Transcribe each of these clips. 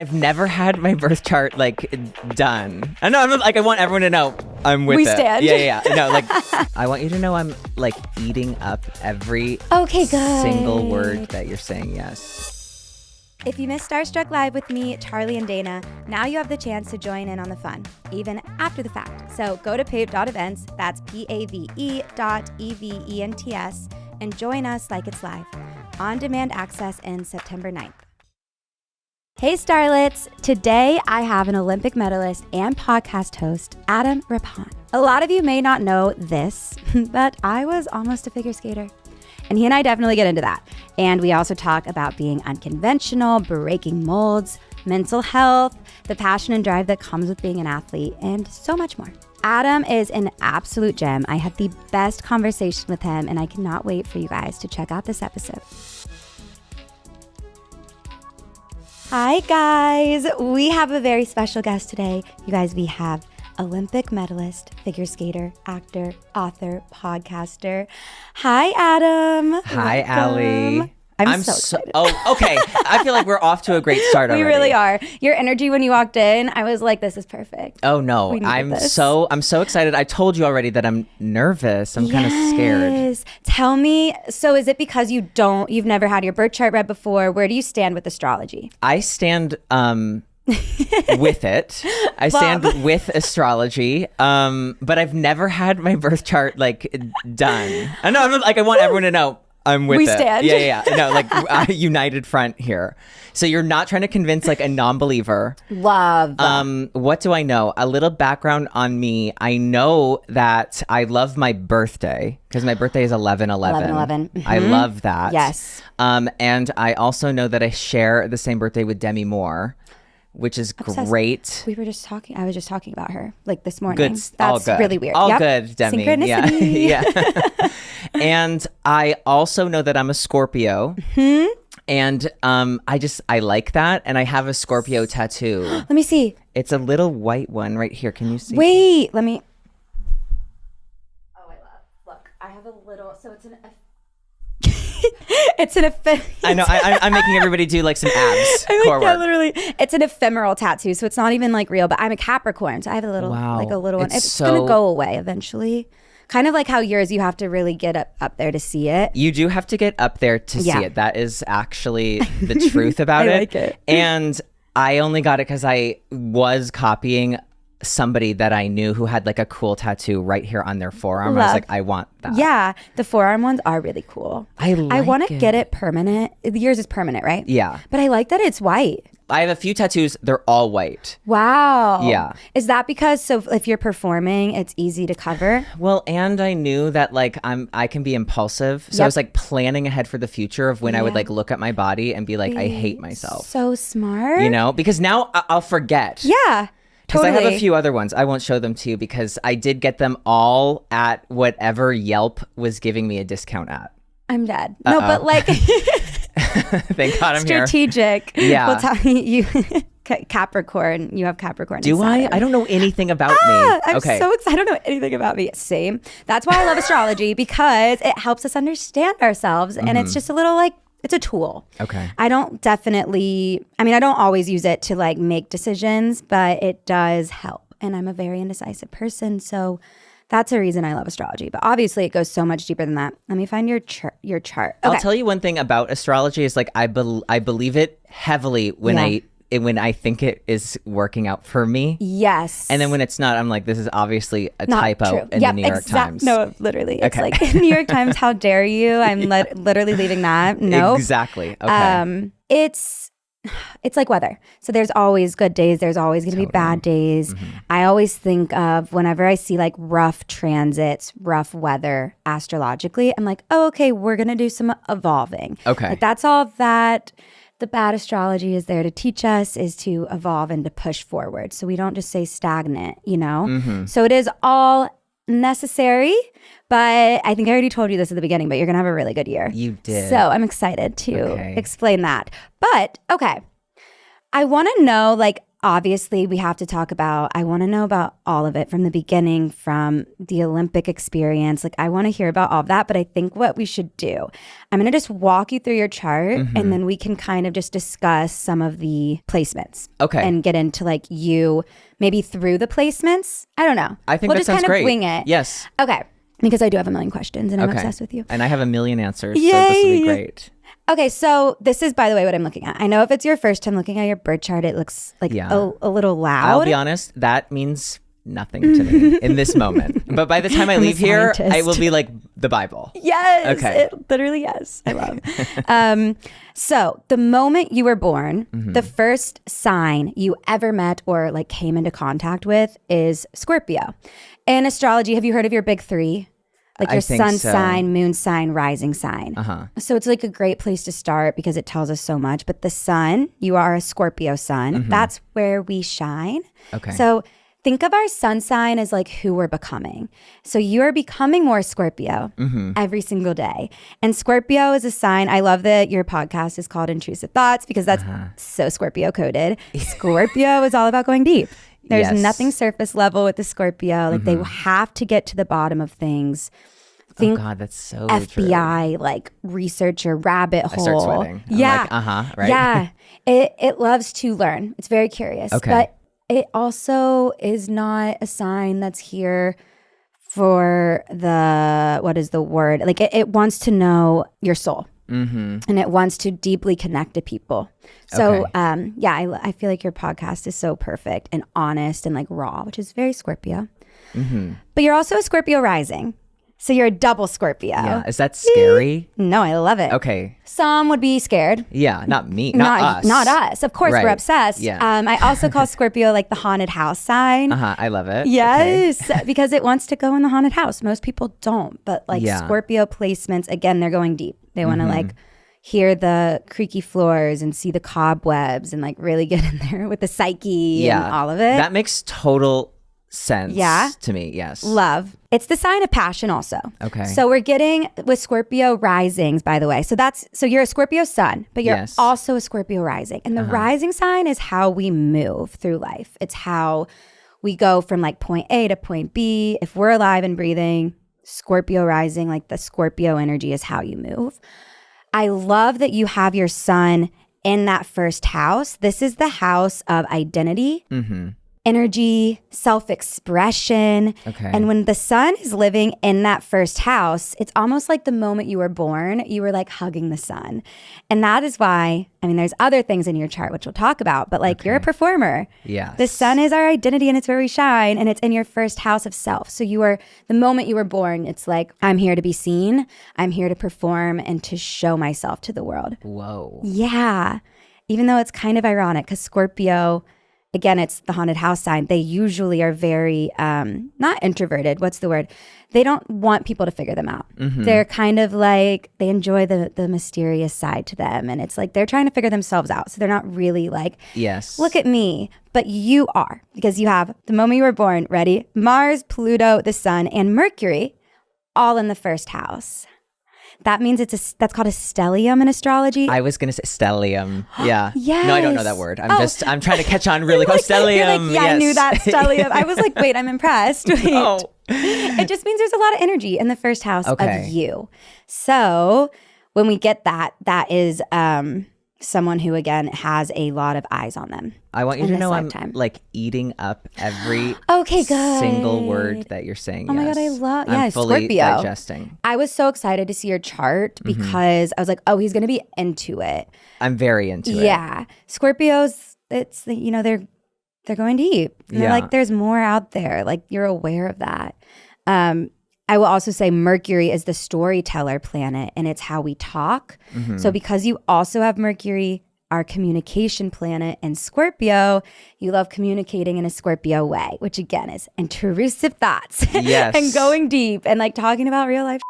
I've never had my birth chart like done. I know. I'm like, I want everyone to know I'm with it. We stand. Yeah. No, like, I want you to know I'm like eating up every single word that you're saying. Yes. If you missed StarStruck Live with me, Charlie, and Dana, now you have the chance to join in on the fun, even after the fact. So go to pave.events, that's pave.events, and join us like it's live. On-demand access in September 9th. Hey Starlets! Today I have an Olympic medalist and podcast host, Adam Rippon. A lot of you may not know this, but I was almost a figure skater. And he and I definitely get into that. And we also talk about being unconventional, breaking molds, mental health, the passion and drive that comes with being an athlete, and so much more. Adam is an absolute gem. I had the best conversation with him, and I cannot wait for you guys to check out this episode. Hi guys, we have a very special guest today. You guys, we have Olympic medalist, figure skater, actor, author, podcaster. Hi Adam. Hi Ally. I'm so excited. Okay. I feel like we're off to a great start already. We really are. Your energy when you walked in, I was like, this is perfect. Oh no, I'm so excited. I told you already that I'm nervous. I'm kind of scared. Tell me, so is it because you've never had your birth chart read before? Where do you stand with astrology? I stand with it. I stand with astrology. But I've never had my birth chart like done. I know. I'm like, I want everyone to know I'm with it. We stand. Yeah. No, like united front here. So you're not trying to convince like a non-believer. Love. What do I know? A little background on me. I know that I love my birthday because my birthday is 11/11. 11/11. Mm-hmm. I love that. Yes. And I also know that I share the same birthday with Demi Moore, which is great. I was just talking about her like this morning. Good. That's really weird. All good, Demi. Synchronicity. Yeah. And I also know that I'm a Scorpio. Mm-hmm. And I like that. And I have a Scorpio tattoo. Let me see. It's a little white one right here. Can you see? Wait, let me. Oh, I love. Look, I have a little. So it's an. I know. I'm making everybody do like some abs. Literally. It's an ephemeral tattoo, so it's not even like real. But I'm a Capricorn, so I have a little, like a little one. It's gonna go away eventually. Kind of like how yours, you have to really get up there to see it. You do have to get up there to see it. That is actually the truth about it. I like it. And I only got it because I was copying somebody that I knew who had like a cool tattoo right here on their forearm. I was like, I want that. Yeah, the forearm ones are really cool. I want to get it permanent. Yours is permanent, right? Yeah. But I like that it's white. I have a few tattoos. They're all white. Wow. Yeah. Is that because if you're performing, it's easy to cover? Well, and I knew that like I can be impulsive. So I was like planning ahead for the future of when I would like look at my body and be like, I hate myself. So smart. You know, because now I'll forget. Yeah. Because I have a few other ones. I won't show them to you because I did get them all at whatever Yelp was giving me a discount at. I'm dead. No, but like... Thank God I'm strategic. Yeah. Well, tell me, you Capricorn. You have Capricorn. Do I? I don't know anything about me. I'm so excited. I don't know anything about me. Same. That's why I love astrology, because it helps us understand ourselves, and it's just a little like, it's a tool. Okay. I don't always use it to like make decisions, but it does help. And I'm a very indecisive person, so that's a reason I love astrology. But obviously it goes so much deeper than that. Let me find your chart. Okay. I'll tell you one thing about astrology is like I believe it heavily when I think it is working out for me. Yes. And then when it's not, I'm like, this is obviously a typo in the New York Times. No, literally. It's like, New York Times, how dare you? I'm literally leaving that. No. Exactly. Okay. It's like weather. So there's always good days. There's always going to be bad days. Mm-hmm. I always think of whenever I see like rough transits, rough weather astrologically, I'm like, oh, okay, we're going to do some evolving. Okay. Like that's all that the bad astrology is there to teach us, is to evolve and to push forward. So we don't just stay stagnant, you know? Mm-hmm. So it is all necessary, but I think I already told you this at the beginning, but you're going to have a really good year. You did. So I'm excited to explain that. But okay, I want to know, like, obviously we have to talk about, I want to know about all of it from the beginning, from the Olympic experience. Like, I want to hear about all of that. But I think what we should do, I'm going to just walk you through your chart and then we can kind of just discuss some of the placements. Okay. And get into like you maybe through the placements. I don't know. I think we'll that just sounds kind of great. wing it. Yes. Okay. Because I do have a million questions and I'm Okay. obsessed with you. And I have a million answers. Yay. So this will be great. Okay, so this is, by the way, what I'm looking at. I know if it's your first time looking at your birth chart, it looks like a little loud. I'll be honest, that means nothing to me in this moment. But by the time I leave here, I will be like the Bible. Yes. Okay. It literally, yes. I love. So the moment you were born, the first sign you ever met or like came into contact with is Scorpio. In astrology, have you heard of your big three? Like your sun sign, moon sign, rising sign. So it's like a great place to start because it tells us so much. But the sun, you are a Scorpio sun. That's where we shine. Okay. So think of our sun sign as like who we're becoming. So you are becoming more Scorpio every single day. And Scorpio is a sign. I love that your podcast is called Intrusive Thoughts because that's so Scorpio coded. Scorpio is all about going deep. There's nothing surface level with the Scorpio. Like they have to get to the bottom of things. Think oh God, that's so FBI, true. like researcher rabbit hole. I start sweating. I'm yeah. like, right? Yeah. It loves to learn. It's very curious. Okay. But it also is not a sign that's here for what is the word? Like it wants to know your soul. And it wants to deeply connect to people. So, I feel like your podcast is so perfect and honest and like raw, which is very Scorpio. But you're also a Scorpio rising. So you're a double Scorpio. Yeah. Is that scary? No, I love it. Okay. Some would be scared. Yeah. Not me. Not us. Not us. Of course, we're obsessed. Yeah. I also call Scorpio like the haunted house sign. I love it. Yes, because it wants to go in the haunted house. Most people don't. But like Scorpio placements, again, they're going deep. They want to like hear the creaky floors and see the cobwebs and like really get in there with the psyche and all of it. That makes total sense to me. Yes. Love. It's the sign of passion also. Okay. So we're getting with Scorpio risings, by the way. So you're a Scorpio sun, but you're also a Scorpio rising. And the rising sign is how we move through life. It's how we go from like point A to point B. If we're alive and breathing, Scorpio rising, like the Scorpio energy is how you move. I love that you have your sun in that first house. This is the house of identity, energy, self-expression. Okay. And when the sun is living in that first house, it's almost like the moment you were born, you were like hugging the sun. And that is why, I mean, there's other things in your chart, which we'll talk about, but like you're a performer. Yes. The sun is our identity and it's where we shine, and it's in your first house of self. So the moment you were born, it's like, I'm here to be seen. I'm here to perform and to show myself to the world. Whoa. Yeah. Even though it's kind of ironic because Scorpio, again, it's the haunted house sign. They usually are very, not introverted. What's the word? They don't want people to figure them out. They're kind of like, they enjoy the mysterious side to them. And it's like, they're trying to figure themselves out. So they're not really like, look at me. But you are, because you have the moment you were born, ready? Mars, Pluto, the sun, and Mercury all in the first house. That means that's called a stellium in astrology. I was gonna say stellium. Yeah. Yes. No, I don't know that word. I'm trying to catch on really quick. Stellium. I knew that, stellium. I was like, wait, I'm impressed. Wait. Oh. It just means there's a lot of energy in the first house of you. So when we get that is someone who, again, has a lot of eyes on them. I want you to know I'm like eating up every good. single word that you're saying. Oh my God, I love I'm fully Scorpio. digesting. I was so excited to see your chart because I was like, oh, he's going to be into it. I'm very into it. Yeah. Scorpios, it's, they're going deep. And they're like, there's more out there. Like, you're aware of that. I will also say Mercury is the storyteller planet, and it's how we talk. So because you also have Mercury, our communication planet, and Scorpio, you love communicating in a Scorpio way, which again is intrusive thoughts and going deep and like talking about real life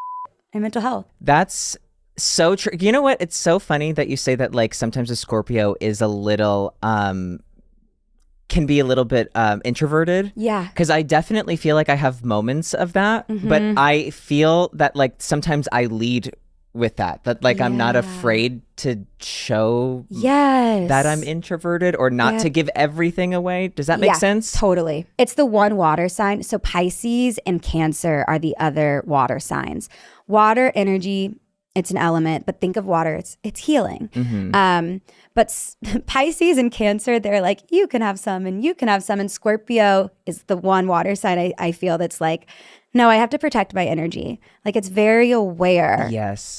and mental health. That's so true. You know what? It's so funny that you say that, like, sometimes a Scorpio is a little can be a little bit introverted. Yeah. Because I definitely feel like I have moments of that, but I feel that like sometimes I lead with that like I'm not afraid to show that I'm introverted or not to give everything away. Does that make sense? Totally. It's the one water sign. So Pisces and Cancer are the other water signs. Water energy, it's an element, but think of water, it's healing. But Pisces and Cancer, they're like, you can have some and you can have some. And Scorpio is the one water sign I feel that's like, no, I have to protect my energy. Like it's very aware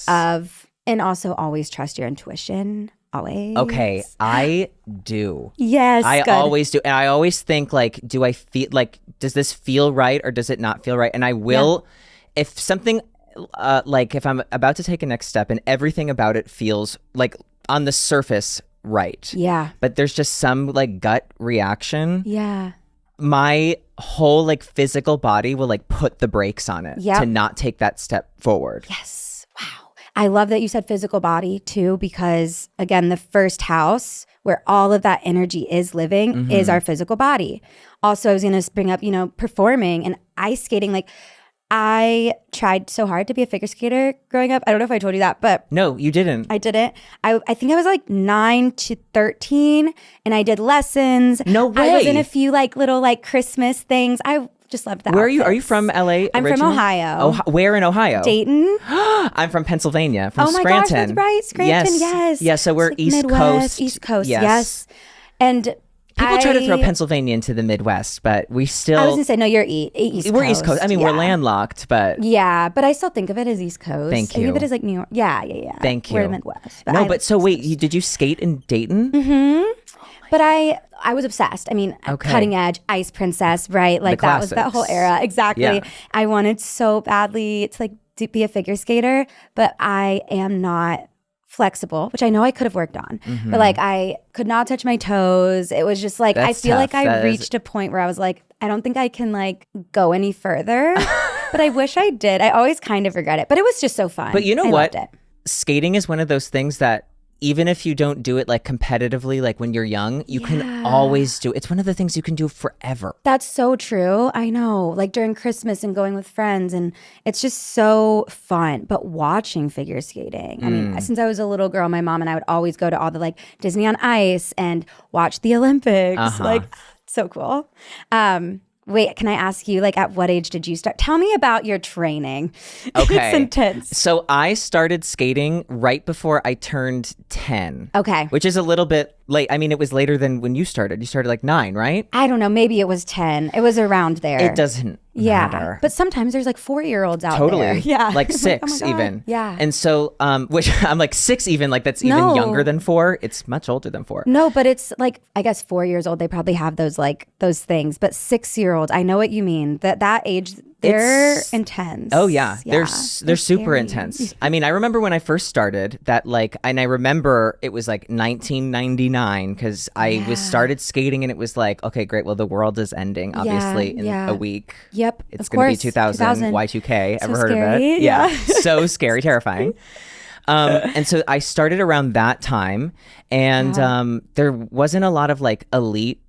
of, and also always trust your intuition. Always. Okay, I do. Yes, I always do. And I always think like, do I feel like, does this feel right or does it not feel right? And I will, if something, like if I'm about to take a next step and everything about it feels like on the surface right. Yeah. But there's just some like gut reaction. Yeah. My whole like physical body will like put the brakes on it to not take that step forward. Yes. Wow. I love that you said physical body too, because again, the first house where all of that energy is living is our physical body. Also, I was going to bring up, performing and ice skating. Like I tried so hard to be a figure skater growing up. I don't know if I told you that, but no, you didn't. I didn't. I think I was like 9 to 13 and I did lessons. No way. I was in a few like little like Christmas things. I just loved that. Where are you? Are you from LA? I'm originally? from Ohio. Where in Ohio? Dayton. I'm from Pennsylvania, from Scranton. Scranton. Gosh, that's right. Scranton, yes. Yeah, so we're like East Midwest, Coast. East Coast, yes. And people try to throw Pennsylvania into the Midwest, but we still... I was going to say, no, you're East Coast. We're East Coast. I mean, we're landlocked, but... Yeah, but I still think of it as East Coast. Thank you. I think of it as like New York. Yeah. Thank you. We're the Midwest. But did you skate in Dayton? Mm-hmm. But I was obsessed. I mean, cutting edge, Ice Princess, right? Like that was that whole era. Exactly. Yeah. I wanted so badly to like be a figure skater, but I am not flexible, which I know I could have worked on. But like I could not touch my toes. It was just like, I feel like I reached a point where I was like, I don't think I can like go any further, but I wish I did. I always kind of regret it, but it was just so fun. But you know what? Loved it. Skating is one of those things that even if you don't do it like competitively, like when you're young, you can always do. It's one of the things you can do forever. That's so true. I know, like during Christmas and going with friends, and it's just so fun. But watching figure skating, I mean, since I was a little girl, my mom and I would always go to all the like Disney on Ice and watch the Olympics. Like, so cool. Wait, can I ask you, like, at what age did you start? Tell me about your training. Okay. It's intense. So I started skating right before I turned 10. Okay. Which is a little bit late. I mean, it was later than when you started. You started like 9, right? I don't know. Maybe it was 10. It was around there. It doesn't matter. But sometimes there's like 4-year-olds out totally. there. Yeah. Like 6 like, oh my God. even. Yeah. And so, which I'm like 6 even, like that's even younger than 4. It's much older than 4. No, but it's like, I guess 4 years old, they probably have those like those things. But 6-year-olds, I know what you mean. That age, they're intense. Oh yeah. They're super scary. intense. I mean, I remember when I first started that like, and I remember it was like 1999 because I was started skating and it was like, okay, great. Well, the world is ending obviously in a week. Yep. It's going to be 2000 Y2K. So Ever heard scary. of it? Yeah. So scary, terrifying. And so I started around that time and there wasn't a lot of like elite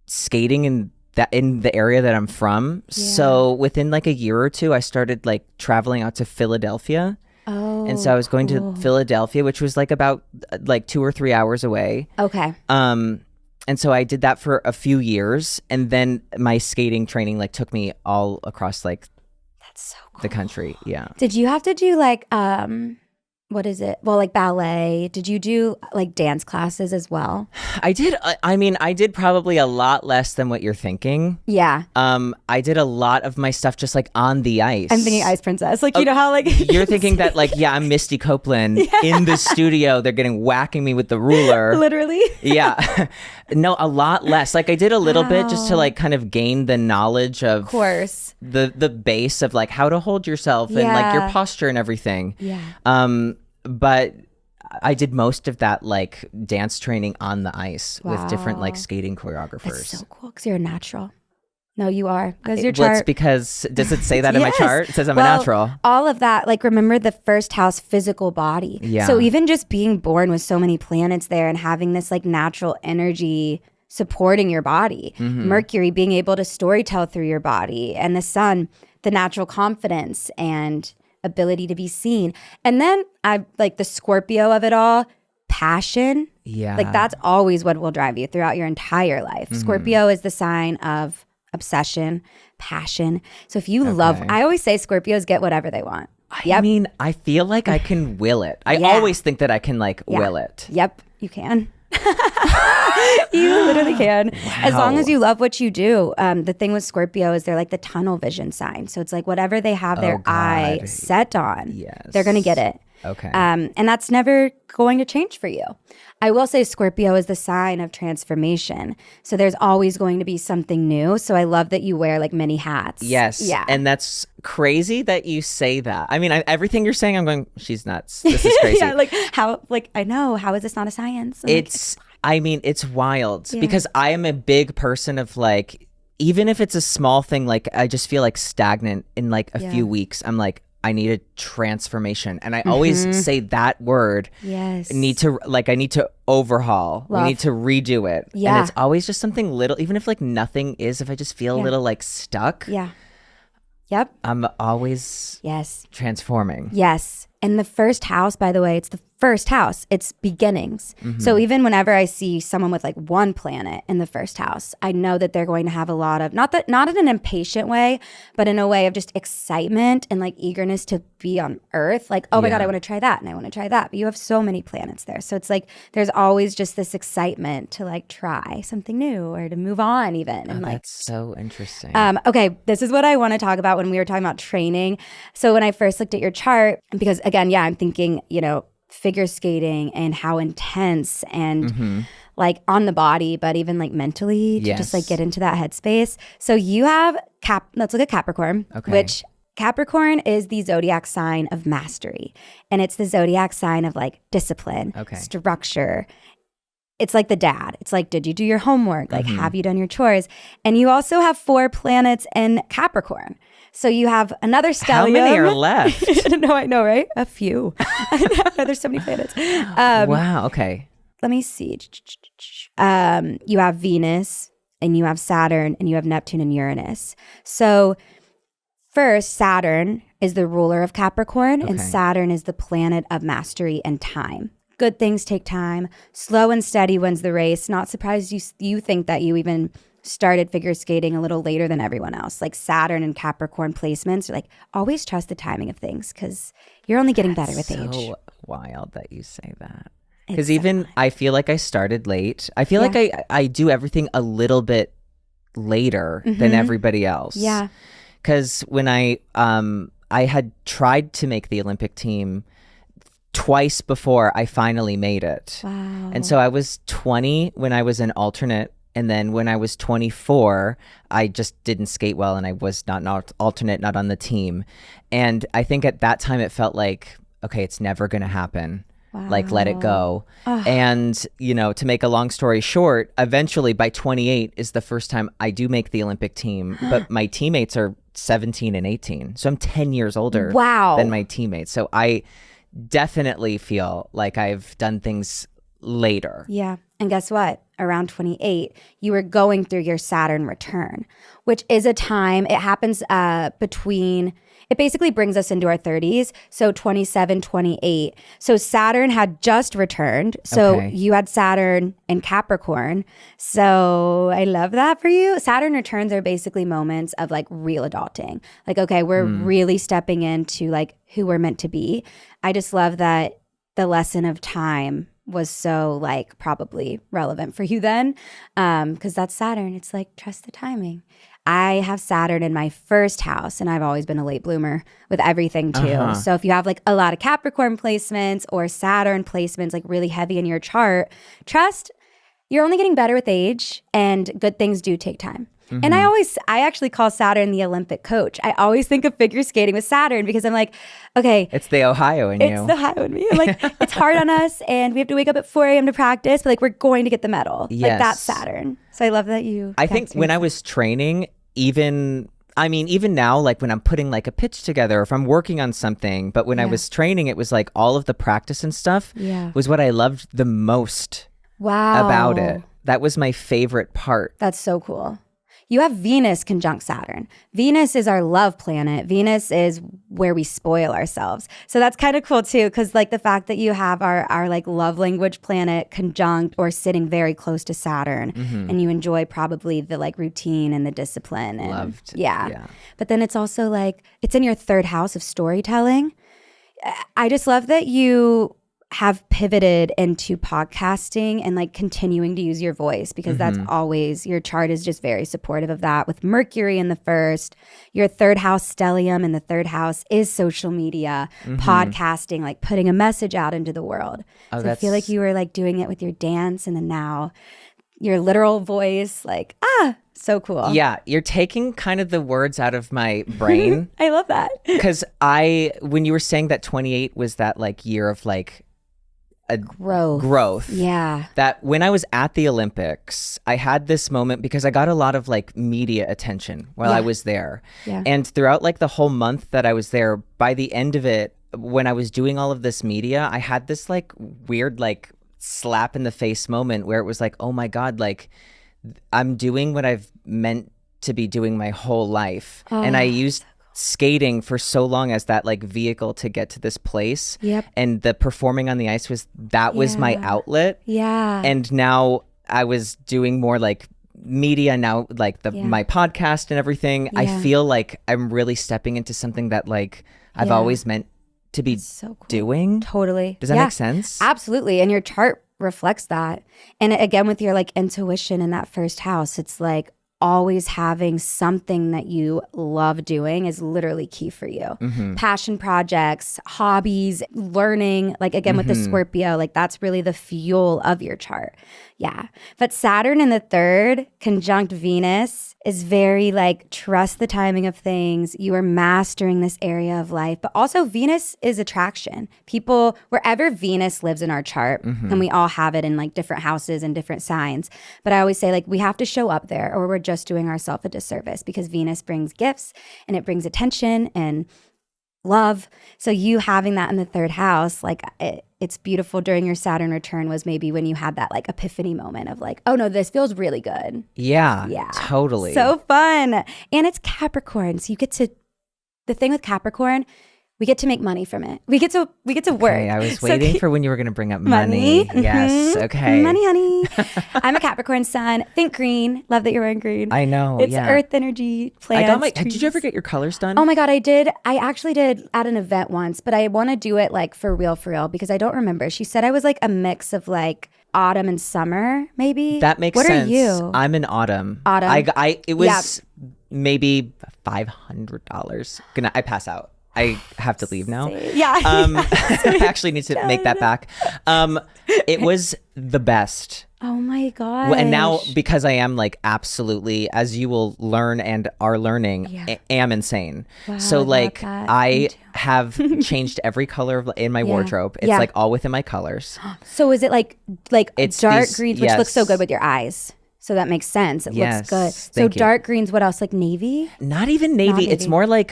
skating in the area that I'm from. So within like a year or two, I started like traveling out to Philadelphia. Oh, and so I was going to Philadelphia, which was like about like 2 or 3 hours away. Okay. And so I did that for a few years, and then my skating training like took me all across like that's so cool. the country. Yeah. Did you have to do like what is it? Well, like ballet. Did you do like dance classes as well? I did. I mean, I did probably a lot less than what you're thinking. Yeah. I did a lot of my stuff just like on the ice. I'm thinking Ice Princess. Like, you know how like... You're thinking that like, yeah, I'm Misty Copeland in the studio. They're whacking me with the ruler. Literally. Yeah. No, a lot less. Like I did a little bit just to like kind of gain the knowledge of course. The base of like how to hold yourself and like your posture and everything. Yeah. But I did most of that like dance training on the ice with different like skating choreographers. That's so cool because you're a natural. No, you are. Because your Well, chart. it's because, does it say that in my chart? It says I'm a natural. All of that, like remember the first house, physical body. Yeah. So even just being born with so many planets there and having this like natural energy supporting your body, Mercury being able to storytell through your body, and the sun, the natural confidence and ability to be seen. And then I like the Scorpio of it all, passion. Yeah. Like that's always what will drive you throughout your entire life. Scorpio is the sign of obsession, passion. So if you love, I always say Scorpios get whatever they want. I mean, I feel like I can will it. I always think that I can like will it. Yep, you can. You literally can. Wow. As long as you love what you do. The thing with Scorpio is they're like the tunnel vision sign. So it's like whatever they have their eye set on, they're going to get it. Okay. And that's never going to change for you. I will say Scorpio is the sign of transformation. So there's always going to be something new. So I love that you wear like many hats. Yes. Yeah. And that's crazy that you say that. I mean, everything you're saying, I'm going, she's nuts. This is crazy. Yeah, like how, like, I know, how is this not a science? I mean, it's wild because I am a big person of like, even if it's a small thing, like I just feel like stagnant in like a few weeks. I'm like, I need a transformation. And I always say that word. Yes. I need to overhaul. We need to redo it. Yeah. And it's always just something little, even if like nothing is, if I just feel a little like stuck. Yeah. Yep. I'm always transforming. Yes. And the first house, by the way, it's the first house. It's beginnings. So even whenever I see someone with like one planet in the first house, I know that they're going to have a lot of, not in an impatient way, but in a way of just excitement and like eagerness to be on Earth. Like, oh my God, I want to try that and I want to try that. But you have so many planets there. So it's like, there's always just this excitement to like try something new or to move on even. And that's so interesting. Okay, this is what I want to talk about when we were talking about training. So when I first looked at your chart, because again, I'm thinking, figure skating and how intense and like on the body, but even like mentally to just like get into that headspace. So you have let's look at Capricorn, which Capricorn is the zodiac sign of mastery. And it's the zodiac sign of like discipline, structure. It's like the dad. It's like, did you do your homework? Like, have you done your chores? And you also have 4 planets in Capricorn. So you have another stellium. How many are left? No, I know, right? A few. There's so many planets. Wow, okay. Let me see. You have Venus, and you have Saturn, and you have Neptune and Uranus. So first, Saturn is the ruler of Capricorn, and Saturn is the planet of mastery and time. Good things take time. Slow and steady wins the race. Not surprised you think that you even started figure skating a little later than everyone else. Like Saturn and Capricorn placements are like, always trust the timing of things because you're only getting better with age. So wild that you say that. Because even I feel like I started late. I feel like I do everything a little bit later than everybody else. Yeah. Because when I had tried to make the Olympic team twice before I finally made it. Wow. And so I was 20 when I was an alternate. And then when I was 24, I just didn't skate well and I was not an alternate, not on the team. And I think at that time it felt like, okay, it's never going to happen. Wow. Like, let it go. And, to make a long story short, eventually by 28 is the first time I do make the Olympic team. But my teammates are 17 and 18. So I'm 10 years older than my teammates. So I definitely feel like I've done things later. Yeah. And guess what? Around 28, you were going through your Saturn return, which is a time, it happens it basically brings us into our 30s. So 27, 28. So Saturn had just returned. So you had Saturn in Capricorn. So I love that for you. Saturn returns are basically moments of like real adulting. Like, okay, we're really stepping into like who we're meant to be. I just love that the lesson of time was so like probably relevant for you then because that's Saturn. It's like, trust the timing. I have Saturn in my first house and I've always been a late bloomer with everything too. So if you have like a lot of Capricorn placements or Saturn placements like really heavy in your chart, trust you're only getting better with age and good things do take time. And I actually call Saturn the Olympic coach. I always think of figure skating with Saturn because I'm like, okay. It's the Ohio in you. It's the Ohio in me. I'm like, it's hard on us and we have to wake up at 4 a.m. to practice, but like we're going to get the medal. Yes. Like that's Saturn. So I love that you. I think when I was training, even now, like when I'm putting like a pitch together, or if I'm working on something, but when I was training, it was like all of the practice and stuff was what I loved the most about it. That was my favorite part. That's so cool. you have Venus conjunct Saturn. Venus is our love planet. Venus is where we spoil ourselves. So that's kind of cool too, because like the fact that you have our like love language planet conjunct or sitting very close to Saturn, and you enjoy probably the like routine and the discipline. And, Loved. Yeah. But then it's also like, it's in your third house of storytelling. I just love that you have pivoted into podcasting and like continuing to use your voice, because that's always, your chart is just very supportive of that, with Mercury in the first, your third house stellium in the third house is social media, podcasting, like putting a message out into the world. So I feel like you were like doing it with your dance, and then now your literal voice, like, so cool. Yeah, you're taking kind of the words out of my brain. I love that. Because when you were saying that 28 was that like year of like a growth. Yeah. That when I was at the Olympics, I had this moment because I got a lot of like media attention while I was there. Yeah. And throughout like the whole month that I was there, by the end of it, when I was doing all of this media, I had this like weird like slap in the face moment where it was like, oh my God, like I'm doing what I've meant to be doing my whole life. And I used skating for so long as that like vehicle to get to this place. Yep. And the performing on the ice was my outlet. Yeah. And now I was doing more like media now, like my podcast and everything. Yeah. I feel like I'm really stepping into something that like I've always meant to be doing. Totally. Does that make sense? Absolutely. And your chart reflects that. And again, with your like intuition in that first house, it's like always having something that you love doing is literally key for you. Passion projects, hobbies, learning, like again with the Scorpio, like that's really the fuel of your chart. Yeah. But Saturn in the third conjunct Venus is very like, trust the timing of things. You are mastering this area of life. But also Venus is attraction. People, wherever Venus lives in our chart, and we all have it in like different houses and different signs. But I always say like, we have to show up there or we're just doing ourselves a disservice, because Venus brings gifts and it brings attention and love. So you having that in the third house, like it's beautiful. During your Saturn return was maybe when you had that like epiphany moment of like, oh no, this feels really good. Yeah, totally. So fun. And it's Capricorn. So you get to, the thing with Capricorn, we get to make money from it. We get to work. Okay, I was waiting for when you were going to bring up money. Yes. Okay. Money, honey. I'm a Capricorn sun. Think green. Love that you're wearing green. I know. It's earth energy, plants, trees. Did you ever get your colors done? Oh my God, I did. I actually did at an event once, but I want to do it like for real, because I don't remember. She said I was like a mix of like autumn and summer, maybe. That makes What sense. are you? I'm an autumn. It was maybe $500. I pass out. I have to leave now. Yeah. I actually need to make that back. It was the best. Oh my God. And now, because I am like absolutely, as you will learn and are learning, am insane. Wow, so like I too. have changed every color in my wardrobe. It's like all within my colors. So is it like It's dark greens, which looks so good with your eyes? So that makes sense. It looks good. So dark greens, what else? Like navy? Not even navy. It's more like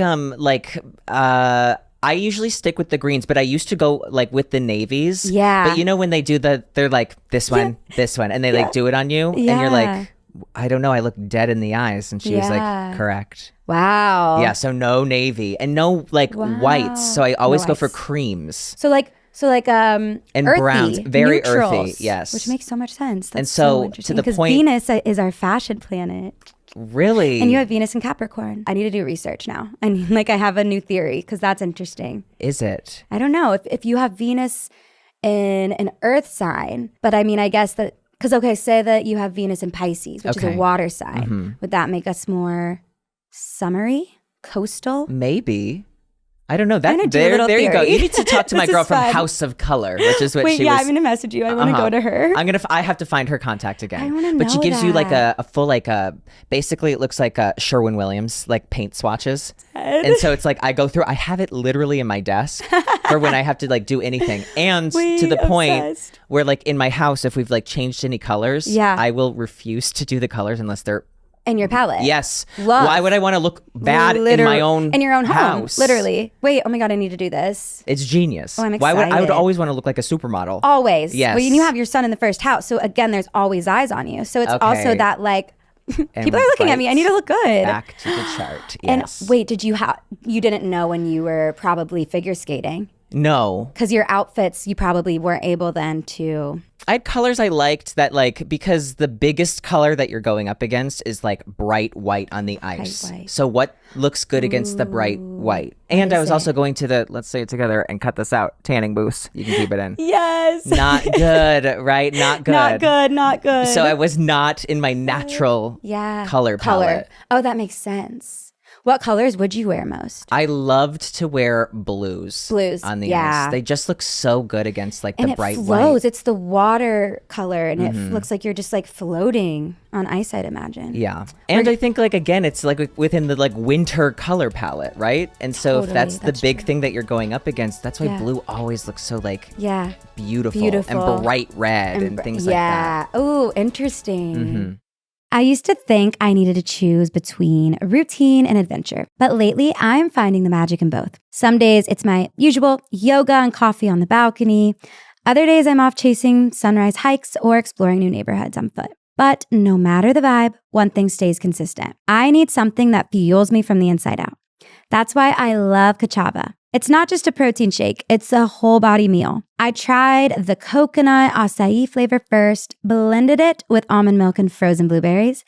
I usually stick with the greens, but I used to go like with the navies. Yeah. But you know when they do they're like this one, and they like do it on you, and you're like, I don't know, I look dead in the eyes. And she was like, correct. Wow. Yeah. So no navy and no like whites. So I always go for creams. So like and earthy, browns, very neutrals, earthy, yes. which makes so much sense. That's and so interesting, to the point, Venus is our fashion planet. Really? And you have Venus in Capricorn. I need to do research now. I mean, like I have a new theory because that's interesting. Is it? I don't know if you have Venus in an Earth sign, but I mean, I guess that because say that you have Venus in Pisces, which is a water sign. Would that make us more summery, coastal? Maybe. I don't know. There you go. You need to talk to my girl from House of Color, which is what she was. I'm going to message you. I want to go to her. I have to find her contact again. I want to know But she gives that. you like a full basically it looks like Sherwin-Williams like paint swatches. And so it's like I go through. I have it literally in my desk for when I have to like do anything. And to the point where like in my house, if we've like changed any colors, I will refuse to do the colors unless they're in your palette. Yes. Love. Why would I want to look bad in my own in your own house? Home? Literally. Wait. Oh my God. I need to do this. It's genius. Oh, I'm Why excited. I would always want to look like a supermodel. Always. Yes. Well, you have your sun in the first house, so again, there's always eyes on you. So it's also that like People are looking at me. I need to look good. Back to the chart. Yes. And wait, you didn't know when you were probably figure skating? No. Because your outfits, you probably weren't able then to... I had colors I liked that like, because the biggest color that you're going up against is like bright white on the ice. White. So what looks good against the bright white? And I was also going to the, let's say it together and cut this out, tanning booth. You can keep it in. Yes. Not good, right? Not good. Not good. So I was not in my natural color palette. Oh, that makes sense. What colors would you wear most? I loved to wear blues on the ice. They just look so good against like the bright white. And it flows. It's the water color and it looks like you're just like floating on ice, I'd imagine. Yeah. And I think like, again, it's like within the like winter color palette, right? And so if that's the big thing that you're going up against, that's why blue always looks so like beautiful and bright red and things like that. Yeah. Oh, interesting. I used to think I needed to choose between routine and adventure, but lately I'm finding the magic in both. Some days it's my usual yoga and coffee on the balcony. Other days I'm off chasing sunrise hikes or exploring new neighborhoods on foot. But no matter the vibe, one thing stays consistent. I need something that fuels me from the inside out. That's why I love Kachava. It's not just a protein shake, it's a whole body meal. I tried the coconut acai flavor first, blended it with almond milk and frozen blueberries,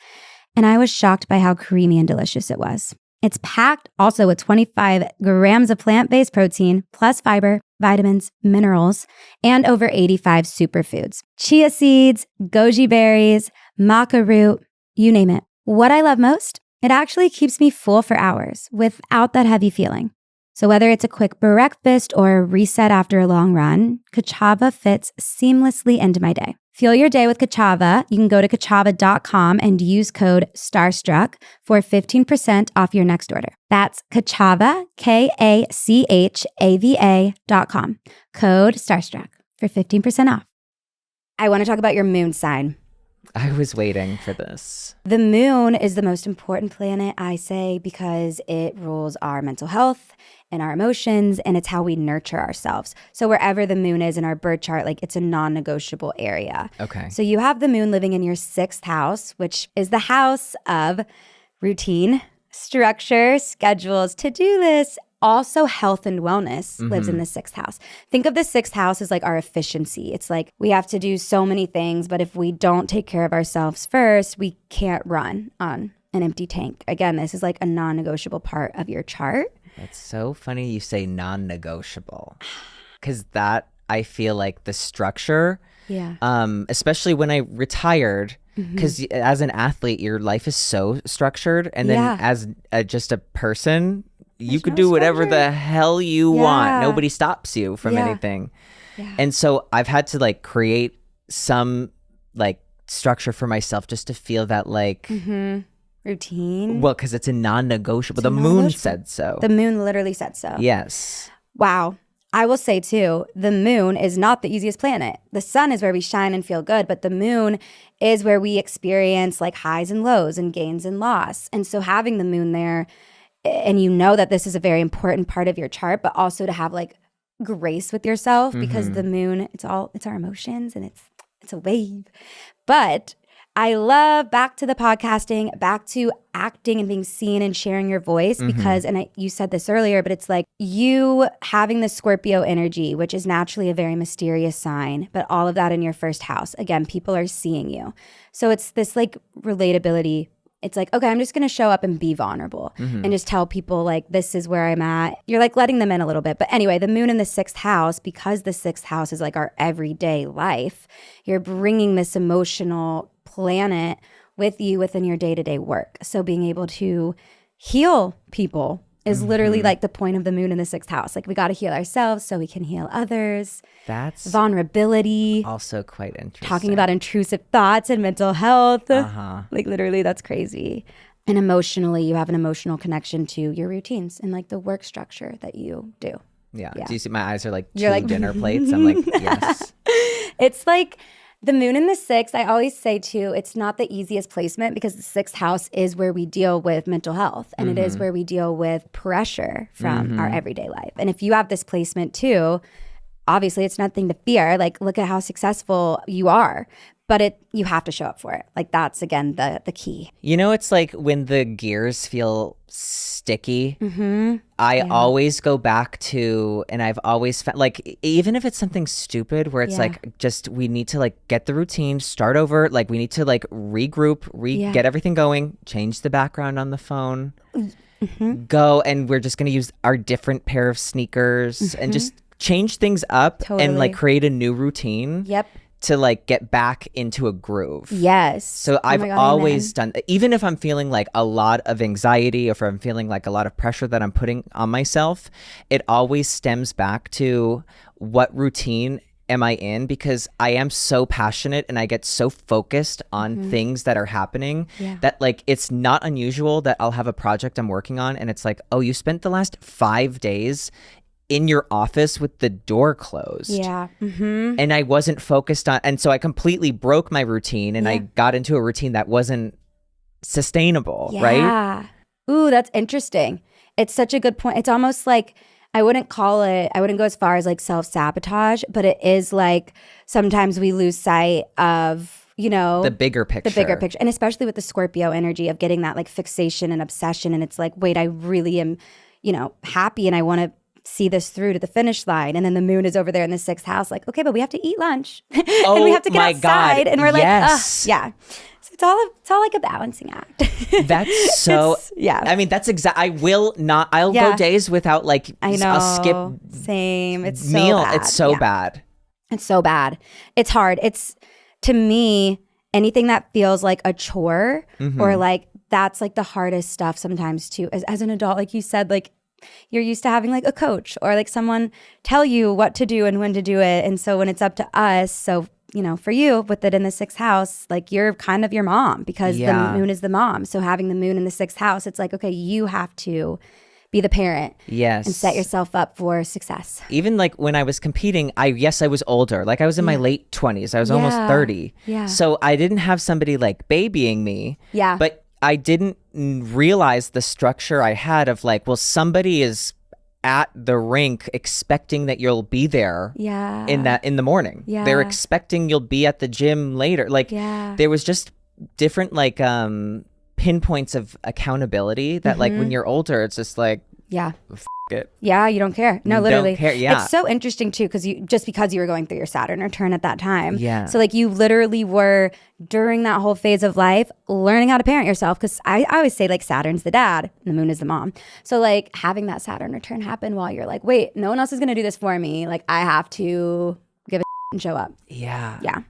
and I was shocked by how creamy and delicious it was. It's packed also with 25 grams of plant-based protein, plus fiber, vitamins, minerals, and over 85 superfoods. Chia seeds, goji berries, maca root, you name it. What I love most? It actually keeps me full for hours without that heavy feeling. So whether it's a quick breakfast or a reset after a long run, Kachava fits seamlessly into my day. Fuel your day with Kachava. You can go to kachava.com and use code StarStruck for 15% off your next order. That's Kachava, KACHAVA.com. Code StarStruck for 15% off. I want to talk about your moon sign. I was waiting for this. The moon is the most important planet, I say, because it rules our mental health and our emotions, and it's how we nurture ourselves. So wherever the moon is in our birth chart, like it's a non-negotiable area. Okay. So you have the moon living in your 6th house, which is the house of routine, structure, schedules, to-do lists. Also, health and wellness lives in the 6th house. Think of the 6th house as like our efficiency. It's like we have to do so many things, but if we don't take care of ourselves first, we can't run on an empty tank. Again, this is like a non-negotiable part of your chart. It's so funny you say non-negotiable, because that, I feel like the structure, especially when I retired, because as an athlete, your life is so structured. And then as just a person, you could do whatever the hell you want. Nobody stops you from anything. And so I've had to like create some like structure for myself just to feel that like routine. Well, because it's a non-negotiable. The moon said so. The moon literally said so. Yes. Wow. I will say too, the moon is not the easiest planet. The sun is where we shine and feel good, but the moon is where we experience like highs and lows and gains and loss. And so having the moon there, and you know that this is a very important part of your chart, but also to have like grace with yourself, because the moon, it's our emotions and it's a wave. But I love back to the podcasting, back to acting and being seen and sharing your voice, because, and you said this earlier, but it's like you having the Scorpio energy, which is naturally a very mysterious sign, but all of that in your 1st house. Again, people are seeing you. So it's this like relatability. It's like, okay, I'm just going to show up and be vulnerable and just tell people like, this is where I'm at. You're like letting them in a little bit. But anyway, the moon in the 6th house, because the 6th house is like our everyday life, you're bringing this emotional planet with you within your day-to-day work. So being able to heal people is literally like the point of the moon in the 6th house. Like we got to heal ourselves so we can heal others. That's vulnerability. Also quite interesting. Talking about intrusive thoughts and mental health. Like literally that's crazy. And emotionally, you have an emotional connection to your routines and like the work structure that you do. Yeah. Do you see my eyes are like two dinner plates? I'm like, yes. It's like the moon in the 6th, I always say too, it's not the easiest placement, because the 6th house is where we deal with mental health, and it is where we deal with pressure from our everyday life. And if you have this placement too, obviously it's nothing to fear. Like, look at how successful you are. But you have to show up for it. Like, that's, again, the key. You know, it's like when the gears feel sticky, I always go back to, and I've always found, like, even if it's something stupid where it's like, just, we need to like get the routine, start over. Like, we need to like regroup, get everything going, change the background on the phone, go. And we're just going to use our different pair of sneakers and just change things up and like create a new routine. Yep. To like get back into a groove. Yes. So I've always done, even if I'm feeling like a lot of anxiety or if I'm feeling like a lot of pressure that I'm putting on myself, it always stems back to what routine am I in? Because I am so passionate and I get so focused on things that are happening that like it's not unusual that I'll have a project I'm working on and it's like, oh, you spent the last 5 days in your office with the door closed. Yeah. And I wasn't focused on, and so I completely broke my routine and I got into a routine that wasn't sustainable, right? Ooh, that's interesting. It's such a good point. It's almost like, I wouldn't go as far as like self-sabotage, but it is like sometimes we lose sight of, you know, the bigger picture. And especially with the Scorpio energy of getting that like fixation and obsession. And it's like, wait, I really am, you know, happy and I want to see this through to the finish line, and then the moon is over there in the 6th house, like, okay, but we have to eat lunch and we have to get outside. And we're like, so it's all like a balancing act. That's so I mean, that's I'll go days without like I'll skip same. It's so meal. bad. It's so bad. It's so bad. It's hard. It's, to me, anything that feels like a chore or like that's like the hardest stuff sometimes too. As an adult, like you said, like you're used to having like a coach or like someone tell you what to do and when to do it. And so when it's up to us, so, you know, for you with it in the 6th house, like you're kind of your mom because the moon is the mom. So having the moon in the 6th house, it's like, okay, you have to be the parent. Yes. And set yourself up for success. Even like when I was competing, I was older. Like I was in my late 20s. I was almost 30. Yeah. So I didn't have somebody like babying me. Yeah. But I didn't realize the structure I had of like, well, somebody is at the rink expecting that you'll be there in the morning. Yeah. They're expecting you'll be at the gym later. Like there was just different like pinpoints of accountability that like when you're older, it's just like, it. Yeah, you don't care. No, literally. Don't care, yeah. It's so interesting too because you were going through your Saturn return at that time. Yeah. So like you literally were during that whole phase of life learning how to parent yourself because I always say like Saturn's the dad and the moon is the mom. So like having that Saturn return happen while you're like, wait, no one else is going to do this for me. Like I have to give a and show up. Yeah. Yeah.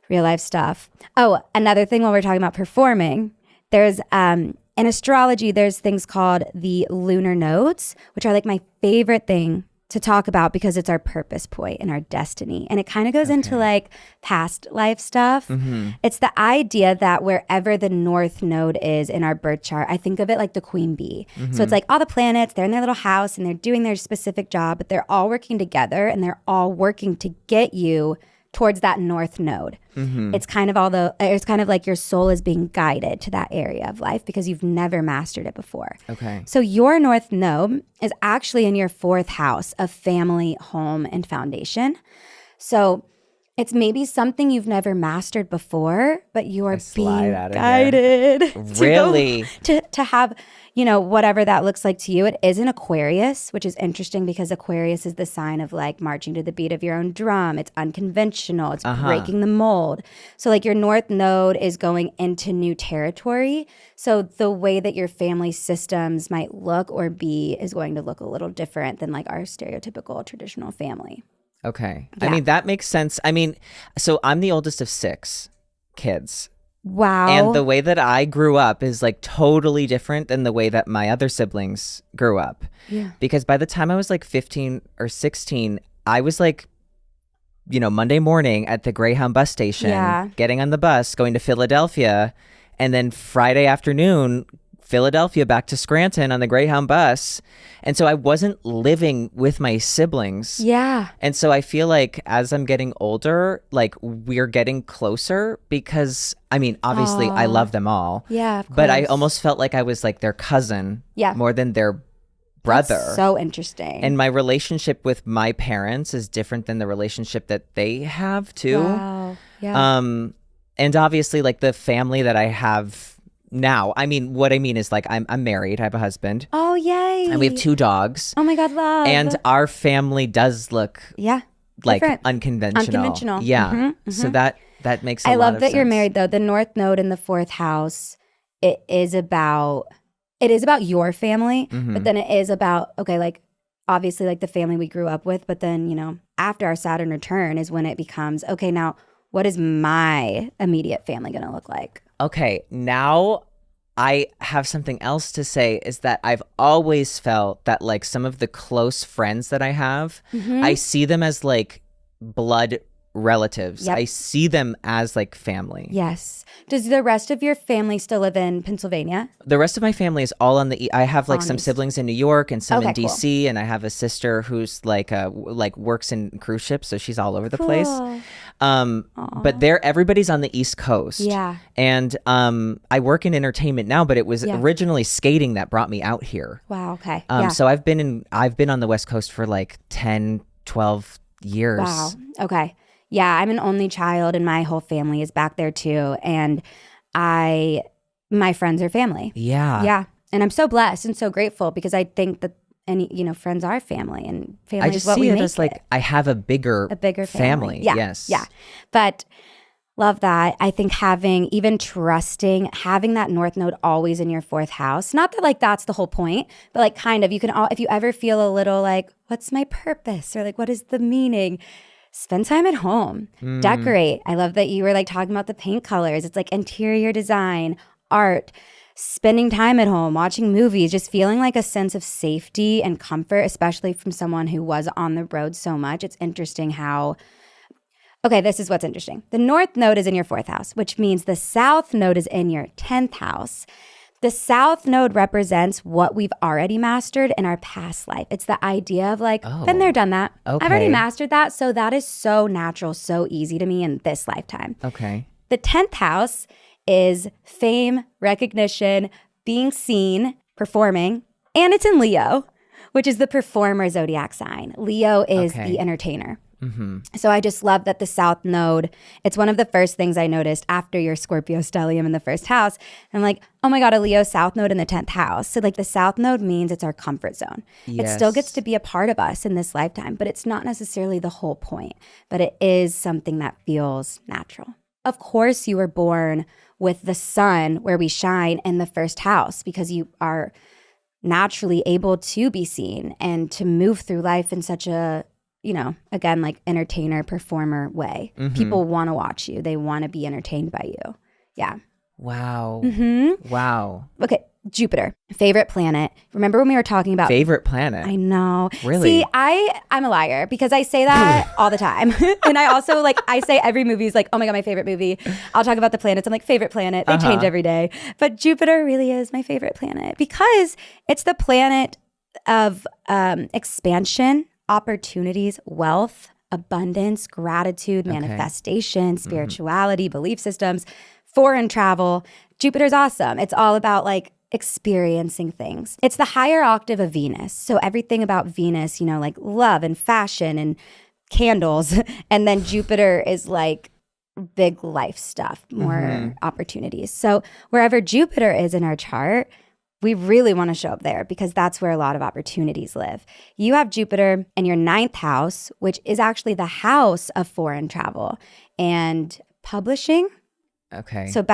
Real life stuff. Oh, another thing while we're talking about performing, there's in astrology, there's things called the lunar nodes, which are like my favorite thing to talk about because it's our purpose point and our destiny. And it kind of goes into like past life stuff. It's the idea that wherever the north node is in our birth chart, I think of it like the queen bee. So it's like all the planets, they're in their little house and they're doing their specific job, but they're all working together and they're all working to get you towards that north node. It's kind of like your soul is being guided to that area of life because you've never mastered it before. Okay. So your north node is actually in your 4th house of family, home, and foundation. So it's maybe something you've never mastered before, but you are being guided really to have, you know, whatever that looks like to you. It is an Aquarius, which is interesting because Aquarius is the sign of like marching to the beat of your own drum. It's unconventional. It's breaking the mold. So like your north node is going into new territory. So the way that your family systems might look or be is going to look a little different than like our stereotypical traditional family. Okay. Yeah. I mean, that makes sense. I mean, so I'm the oldest of 6 kids. Wow. And the way that I grew up is like totally different than the way that my other siblings grew up. Yeah. Because by the time I was like 15 or 16, I was like, you know, Monday morning at the Greyhound bus station, getting on the bus, going to Philadelphia, and then Friday afternoon, Philadelphia back to Scranton on the Greyhound bus. And so I wasn't living with my siblings. Yeah. And so I feel like as I'm getting older, like we're getting closer because, I mean, obviously I love them all. Yeah, of but I course. almost felt like I was like their cousin more than their brother. That's so interesting. And my relationship with my parents is different than the relationship that they have too. Wow. Yeah. And obviously like the family that I have now, I mean, what I mean is like I'm married, I have a husband. Oh, yay. And we have 2 dogs. Oh my God, love. And our family does look like different. unconventional. Yeah. So that makes a lot of sense. I love that you're married though. The North Node in the 4th house, it is about your family, but then it is about, okay, like obviously like the family we grew up with, but then, you know, after our Saturn return is when it becomes, okay, now what is my immediate family going to look like? Okay, now I have something else to say is that I've always felt that like some of the close friends that I have, I see them as like blood relatives. Yep. I see them as like family. Yes. Does the rest of your family still live in Pennsylvania? The rest of my family is all on the I have like On some East. siblings in New York and some in Okay, DC, and I have a sister who's like works in cruise ships, so she's all over the place. But everybody's on the East Coast. Yeah. And I work in entertainment now, but it was originally skating that brought me out here. Wow. Okay. So I've been on the West Coast for like 10, 12 years. Wow. Okay. Yeah, I'm an only child and my whole family is back there too. And my friends are family. Yeah. Yeah. And I'm so blessed and so grateful because I think that friends are family and family I just is what see we it make as like I have a bigger family. Yeah. Yes. Yeah. But love that. I think having that North Node always in your 4th house, not that like that's the whole point, but like kind of if you ever feel a little like, what's my purpose? Or like, what is the meaning? Spend time at home, decorate. I love that you were like talking about the paint colors. It's like interior design, art, spending time at home, watching movies, just feeling like a sense of safety and comfort, especially from someone who was on the road so much. It's interesting okay, this is what's interesting. The North Node is in your 4th house, which means the South Node is in your 10th house. The South Node represents what we've already mastered in our past life. It's the idea of like, been there, done that. Okay. I've already mastered that. So that is so natural, so easy to me in this lifetime. Okay. The 10th house is fame, recognition, being seen, performing, and it's in Leo, which is the performer zodiac sign. Leo is the entertainer. So I just love that the South Node, it's one of the first things I noticed after your Scorpio stellium in the 1st house. I'm like, oh my God, a Leo South Node in the 10th house. So like the South Node means it's our comfort zone. Yes. It still gets to be a part of us in this lifetime, but it's not necessarily the whole point, but it is something that feels natural. Of course, you were born with the sun where we shine in the 1st house because you are naturally able to be seen and to move through life in such a, again, like entertainer, performer way. People want to watch you. They want to be entertained by you. Yeah. Wow. Wow. Okay. Jupiter, favorite planet. Remember when we were talking about favorite planet? I know. Really? See, I'm a liar because I say that all the time. And I also I say every movie is like, oh my God, my favorite movie. I'll talk about the planets. I'm like, favorite planet. They change every day. But Jupiter really is my favorite planet because it's the planet of expansion, opportunities, wealth, abundance, gratitude, manifestation, spirituality, belief systems, foreign travel. Jupiter's awesome. It's all about like experiencing things. It's the higher octave of Venus. So everything about Venus, like love and fashion and candles. And then Jupiter is like big life stuff, more opportunities. So wherever Jupiter is in our chart, we really want to show up there because that's where a lot of opportunities live. You have Jupiter in your 9th house, which is actually the house of foreign travel and publishing. Okay. So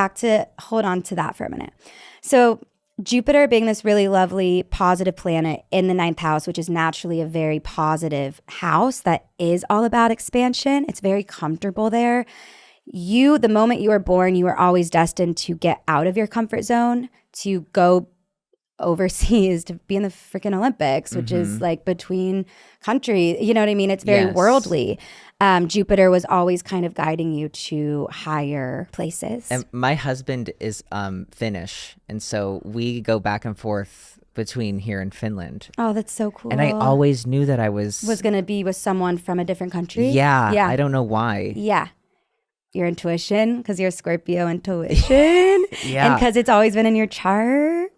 hold on to that for a minute. So Jupiter being this really lovely, positive planet in the 9th house, which is naturally a very positive house that is all about expansion. It's very comfortable there. The moment you were born, you were always destined to get out of your comfort zone, to go overseas, to be in the freaking Olympics, which is like between countries. You know what I mean? It's very worldly. Jupiter was always kind of guiding you to higher places. And my husband is Finnish, and so we go back and forth between here and Finland. Oh, that's so cool. And I always knew that I was going to be with someone from a different country. Yeah. I don't know why. Yeah. Your intuition, because you're Scorpio intuition. Yeah. And because it's always been in your chart.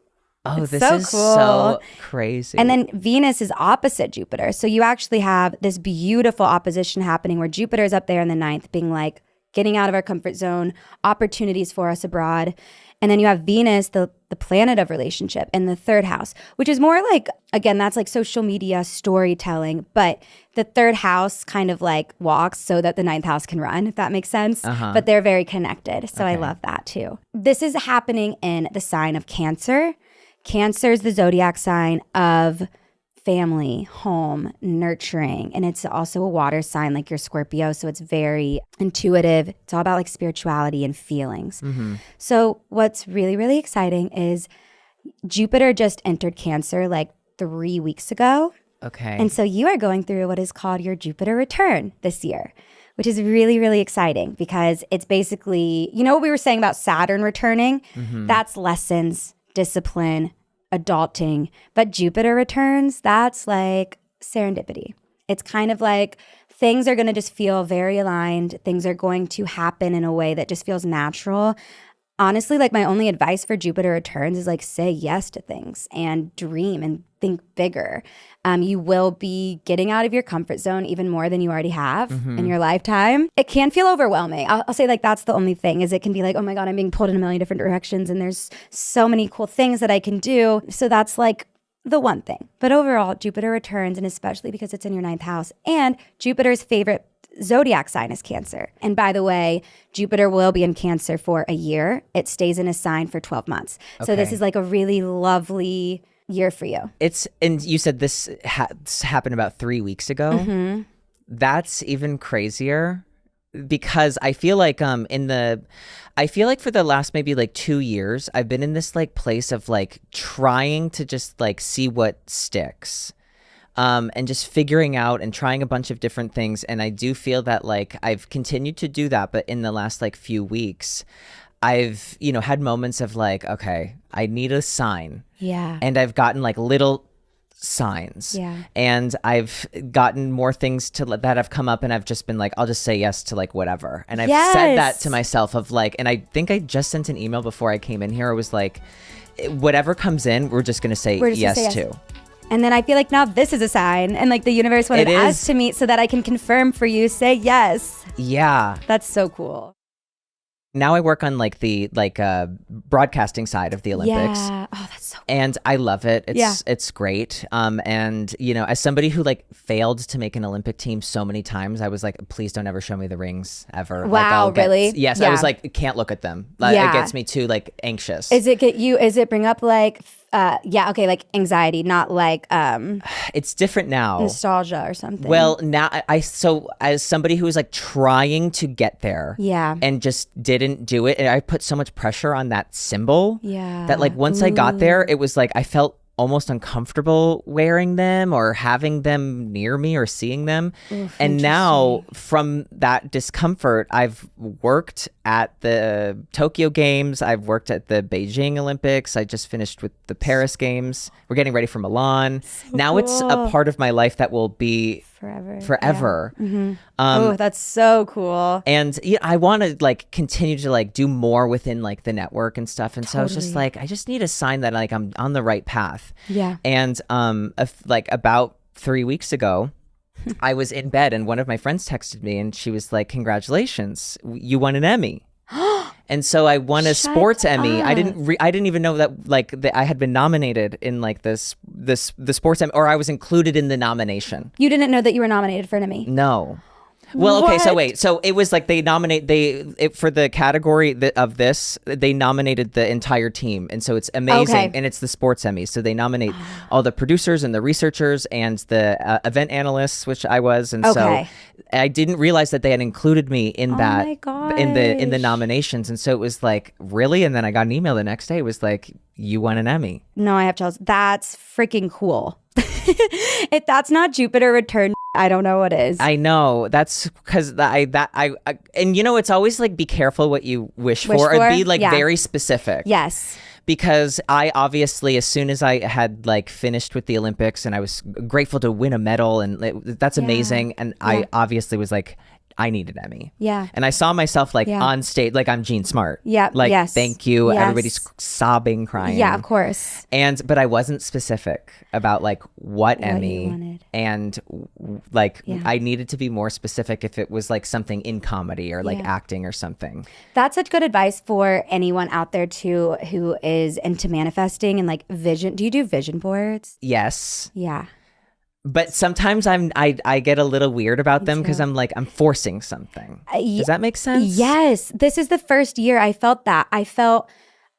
Oh, It's this so is cool. so crazy. And then Venus is opposite Jupiter. So you actually have this beautiful opposition happening where Jupiter is up there in the ninth, being like getting out of our comfort zone, opportunities for us abroad. And then you have Venus, the planet of relationship, in the third house, which is more like, again, that's like social media storytelling. But the third house kind of like walks so that the ninth house can run, if that makes sense. But they're very connected. So I love that too. This is happening in the sign of Cancer. Cancer is the zodiac sign of family, home, nurturing. And it's also a water sign like your Scorpio. So it's very intuitive. It's all about like spirituality and feelings. So what's really, really exciting is Jupiter just entered Cancer like 3 weeks ago. Okay. And so you are going through what is called your Jupiter return this year, which is really, really exciting because it's basically, you know what we were saying about Saturn returning? That's lessons, discipline, adulting. But Jupiter returns, that's like serendipity. It's kind of like things are going to just feel very aligned. Things are going to happen in a way that just feels natural. Honestly, like my only advice for Jupiter returns is like say yes to things and dream and think bigger. You will be getting out of your comfort zone even more than you already have in your lifetime. It can feel overwhelming. I'll say like that's the only thing is it can be like, oh my God, I'm being pulled in a million different directions and there's so many cool things that I can do. So that's like the one thing. But overall, Jupiter returns, and especially because it's in your ninth house, and Jupiter's favorite zodiac sign is Cancer. And by the way, Jupiter will be in Cancer for a year. It stays in a sign for 12 months. So this is like a really lovely year for you. And you said this happened about 3 weeks ago. That's even crazier because I feel like for the last maybe like 2 years, I've been in this like place of like trying to just like see what sticks. And just figuring out and trying a bunch of different things. And I do feel that like I've continued to do that, but in the last like few weeks, I've, had moments of like, okay, I need a sign. Yeah. And I've gotten like little signs. Yeah. And I've gotten more things that have come up, and I've just been like, I'll just say yes to like whatever. And I've said that to myself of like, and I think I just sent an email before I came in here. It was like, whatever comes in, we're just going to say yes to. And then I feel like now this is a sign, and like the universe wanted us to meet so that I can confirm for you, say yes. Yeah. That's so cool. Now I work on like the broadcasting side of the Olympics. Yeah. Oh, that's so cool. And I love it. It's great. And as somebody who like failed to make an Olympic team so many times, I was like, please don't ever show me the rings ever. Wow, really? Yes. Yeah. I was like, can't look at them. It gets me too like anxious. Is it bring up like like anxiety, not like it's different now. Nostalgia or something. Well, now so as somebody who was like trying to get there, and just didn't do it, and I put so much pressure on that symbol, that like once I got there, it was like I felt almost uncomfortable wearing them or having them near me or seeing them. And now from that discomfort, I've worked at the Tokyo Games. I've worked at the Beijing Olympics. I just finished with the Paris Games. We're getting ready for Milan. Now it's a part of my life that will be forever. Yeah. That's so cool. And I want to like continue to like do more within like the network and stuff. And so I was just like, I just need a sign that like I'm on the right path. Yeah. And like about 3 weeks ago, I was in bed and one of my friends texted me and she was like, congratulations, you won an Emmy. And so I won a sports Emmy. I didn't even know that I had been nominated in like the sports Emmy, or I was included in the nomination. You didn't know that you were nominated for an Emmy? No. Well, okay, so wait. So it was like for the category of this, they nominated the entire team. And so it's amazing. And it's the sports Emmy. So they nominate all the producers and the researchers and the event analysts, which I was. And so I didn't realize that they had included me in that, in the nominations. And so it was like, really? And then I got an email the next day. It was like, you won an Emmy. No, I have chills. That's freaking cool. If that's not Jupiter return, I don't know what is. I know. That's because and it's always like be careful what you wish for. It'd be like very specific. Yes. Because I obviously, as soon as I had like finished with the Olympics, and I was grateful to win a medal, and that's amazing. And I obviously was like, I need an Emmy. Yeah. And I saw myself like on stage, like I'm Jean Smart. Yeah. Like, yes. thank you. Yes. Everybody's sobbing, crying. Yeah, of course. But I wasn't specific about like what you Emmy. wanted. And like I needed to be more specific if it was like something in comedy or like acting or something. That's such good advice for anyone out there too who is into manifesting and like vision. Do you do vision boards? Yes. Yeah. But sometimes I get a little weird about them because I'm forcing something. Does that make sense? Yes. This is the first year I felt that. I felt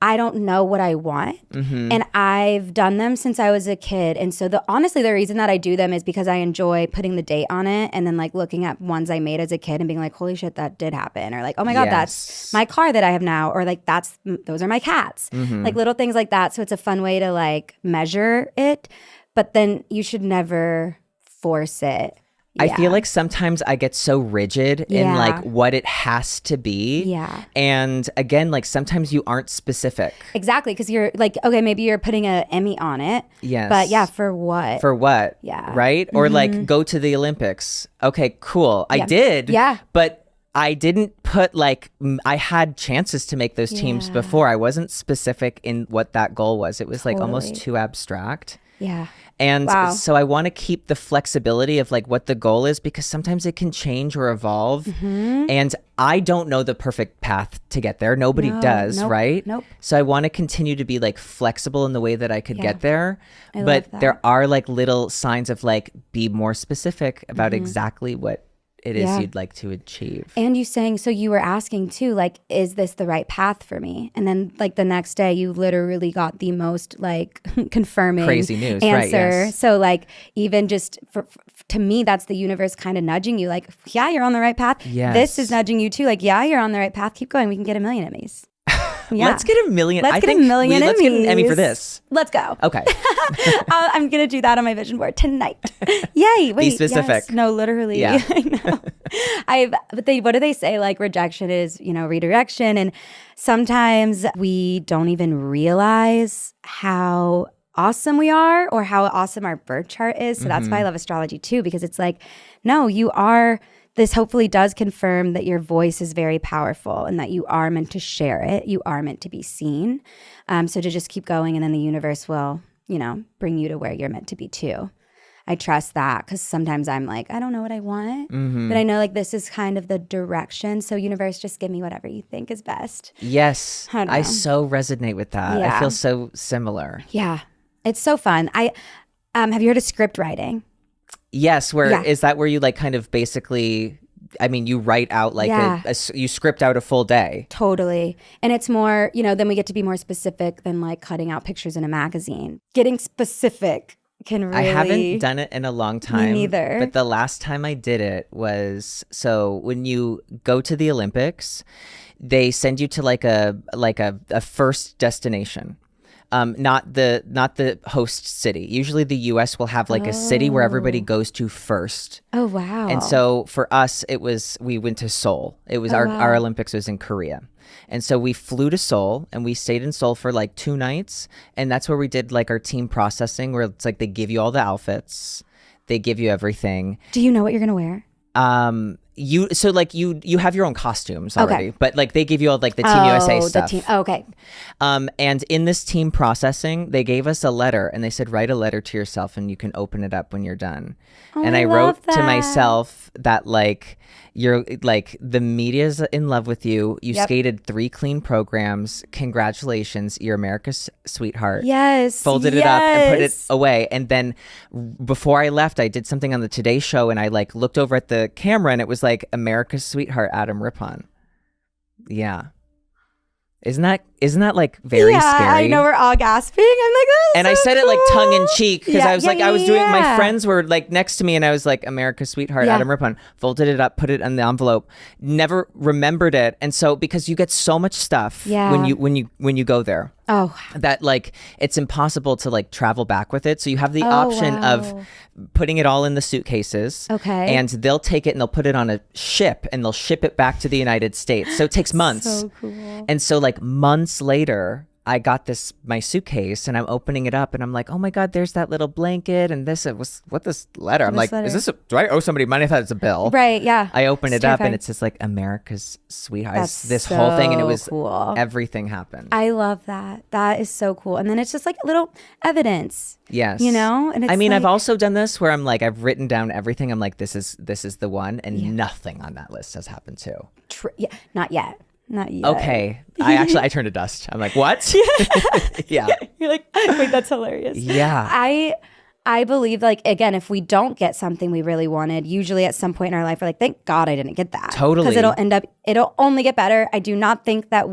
I don't know what I want. And I've done them since I was a kid. And so honestly, the reason that I do them is because I enjoy putting the date on it and then like looking at ones I made as a kid and being like, holy shit, that did happen. Or like, oh my God, that's my car that I have now. Or like, those are my cats. Like little things like that. So it's a fun way to like measure it. But then you should never force it. I feel like sometimes I get so rigid in like what it has to be. Yeah. And again, like sometimes you aren't specific. Exactly. Because you're like, okay, maybe you're putting an Emmy on it. Yes. But yeah, for what? For what? Yeah. Right? Or like go to the Olympics. Okay, cool. I did. Yeah. But I didn't put like, I had chances to make those teams before. I wasn't specific in what that goal was. It was like almost too abstract. Yeah. And so I want to keep the flexibility of like what the goal is because sometimes it can change or evolve. And I don't know the perfect path to get there. Nobody does, right? Nope. So I want to continue to be like flexible in the way that I could get there. I love But that. there are like little signs of like be more specific about exactly what it is you'd like to achieve. And you saying, so you were asking too, like, is this the right path for me? And then like the next day you literally got the most like confirming Crazy news, answer. right, yes. So like even just to me, that's the universe kind of nudging you like, yeah, you're on the right path. Yes. This is nudging you too. Like, yeah, you're on the right path. Keep going. We can get 1 million Emmys. Yeah. Let's get 1 million. Let's get 1 million Emmys. Let's get an Emmy for this. Let's go. Okay. I'm going to do that on my vision board tonight. Yay. Wait, Be specific. Yes. No, literally. Yeah. I know. What do they say? Like rejection is, redirection. And sometimes we don't even realize how awesome we are or how awesome our birth chart is. So that's why I love astrology too, because it's like, no, you are. This hopefully does confirm that your voice is very powerful and that you are meant to share it. You are meant to be seen. So to just keep going and then the universe will, bring you to where you're meant to be too. I trust that because sometimes I'm like, I don't know what I want, but I know like this is kind of the direction. So universe, just give me whatever you think is best. Yes. I don't I know. so resonate with that. Yeah. I feel so similar. Yeah. It's so fun. Have you heard of script writing? Yes, is that where you like kind of basically, I mean, you write out like you script out a full day. Totally. And it's more, then we get to be more specific than like cutting out pictures in a magazine. Getting specific can really... I haven't done it in a long time. Me neither. But the last time I did it was, so when you go to the Olympics, they send you to like a first destination. Not the host city. Usually the US will have like a city where everybody goes to first. Oh, wow. And so for us, we went to Seoul. It was our Olympics was in Korea. And so we flew to Seoul and we stayed in Seoul for like 2 nights. And that's where we did like our team processing where it's like they give you all the outfits. They give you everything. Do you know what you're going to wear? You have your own costumes already, but like they give you all like the Team USA stuff. Okay. And in this team processing, they gave us a letter and they said, write a letter to yourself and you can open it up when you're done. And I wrote to myself that like, you're like the media's in love with you. You skated 3 clean programs. Congratulations. You're America's sweetheart. Yes. Folded it up and put it away. And then before I left, I did something on the Today Show and I like looked over at the camera and it was like America's sweetheart, Adam Rippon. Yeah. Isn't that like very scary? I know, we're all gasping. I'm like, oh, and so I said it like cool. tongue in cheek because I was doing, my friends were like next to me and I was like, America's sweetheart, Adam Rippon. Folded it up, put it in the envelope, never remembered it. And so because you get so much stuff when you go there. Oh, that like it's impossible to like travel back with it. So you have the option of putting it all in the suitcases. Okay. And they'll take it and they'll put it on a ship and they'll ship it back to the United States. So it takes months. So cool. And so like months later, I got my suitcase and I'm opening it up and I'm like, oh my God, there's that little blanket and this letter. I'm like, letter? Do I owe somebody money? I thought it's a bill. Right. Yeah. I open It's it up terrifying. and it says like America's Sweetheart. That's This whole thing, and it so was cool. everything happened. I love that. That is so cool. And then it's just like a little evidence. Yes. And it's I've like, also done this where I'm like, I've written down everything. I'm like, this is the one, and nothing on that list has happened too. yeah, not yet. Not yet. Okay. I turned to dust. I'm like, what? Yeah. You're like, wait, that's hilarious. Yeah. I believe, like, again, if we don't get something we really wanted, usually at some point in our life, we're like, thank God I didn't get that. Totally. Because it'll only get better. I do not think that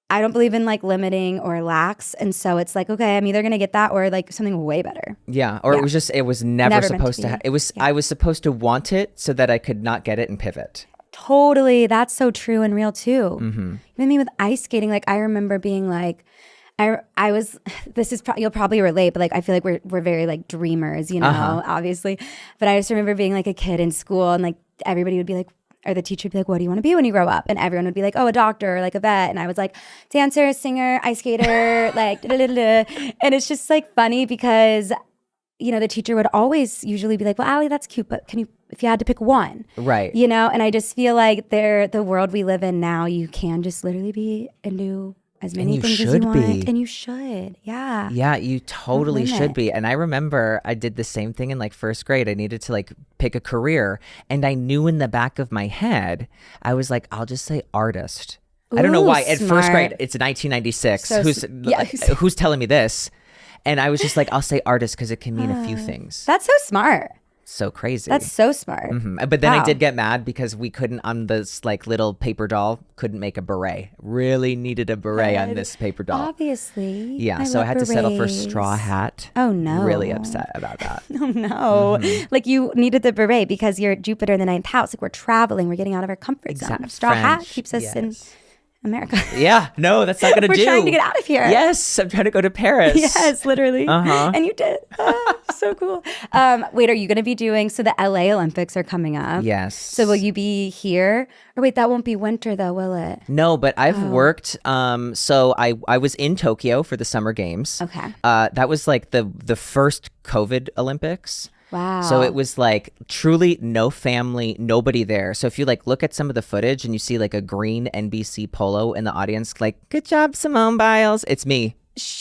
I don't believe in like limiting or lax. And so it's like, okay, I'm either going to get that or like something way better. Yeah. Or it was never supposed to be. I was supposed to want it so that I could not get it and pivot. Totally. That's so true and real too. Mm-hmm. Even me with ice skating, like I remember being like, I was, you'll probably relate, but like, I feel like we're very like dreamers, obviously. But I just remember being like a kid in school and like everybody would be like, or the teacher would be like, what do you want to be when you grow up? And everyone would be like, oh, a doctor, or like a vet. And I was like, dancer, singer, ice skater, like, da-da-da-da. And it's just like funny because, the teacher would always usually be like, well, Ally, that's cute, but if you had to pick one, right? And I just feel like the world we live in now, you can just literally be into as many things as you want. And you should. Yeah. Yeah, you totally should be. And I remember I did the same thing in like first grade. I needed to like pick a career. And I knew in the back of my head, I was like, I'll just say artist. I don't know why. At first grade, it's 1996. So who's telling me this? And I was just like, I'll say artist because it can mean a few things. That's so smart. So crazy. That's so smart. Mm-hmm. But then I did get mad because we couldn't, on this like little paper doll, couldn't make a beret. Really needed a beret on this paper doll. Obviously. Yeah, so I had to settle for straw hat. Oh no. Really upset about that. Oh no. Mm-hmm. Like you needed the beret because you're Jupiter in the 9th house. Like we're traveling, we're getting out of our comfort zone. Straw hat keeps us in America. Yeah, no, that's not going to do. We're trying to get out of here. Yes, I'm trying to go to Paris. Yes, literally. Uh-huh. And you did. So cool. Wait, are you going to be doing, so the LA Olympics are coming up. Yes. So will you be here? Or wait, that won't be winter though, will it? No, but I've worked. So I was in Tokyo for the Summer Games. Okay. That was like the first COVID Olympics. Wow. So it was like truly no family, nobody there. So if you like look at some of the footage and you see like a green NBC polo in the audience, like, good job, Simone Biles. It's me.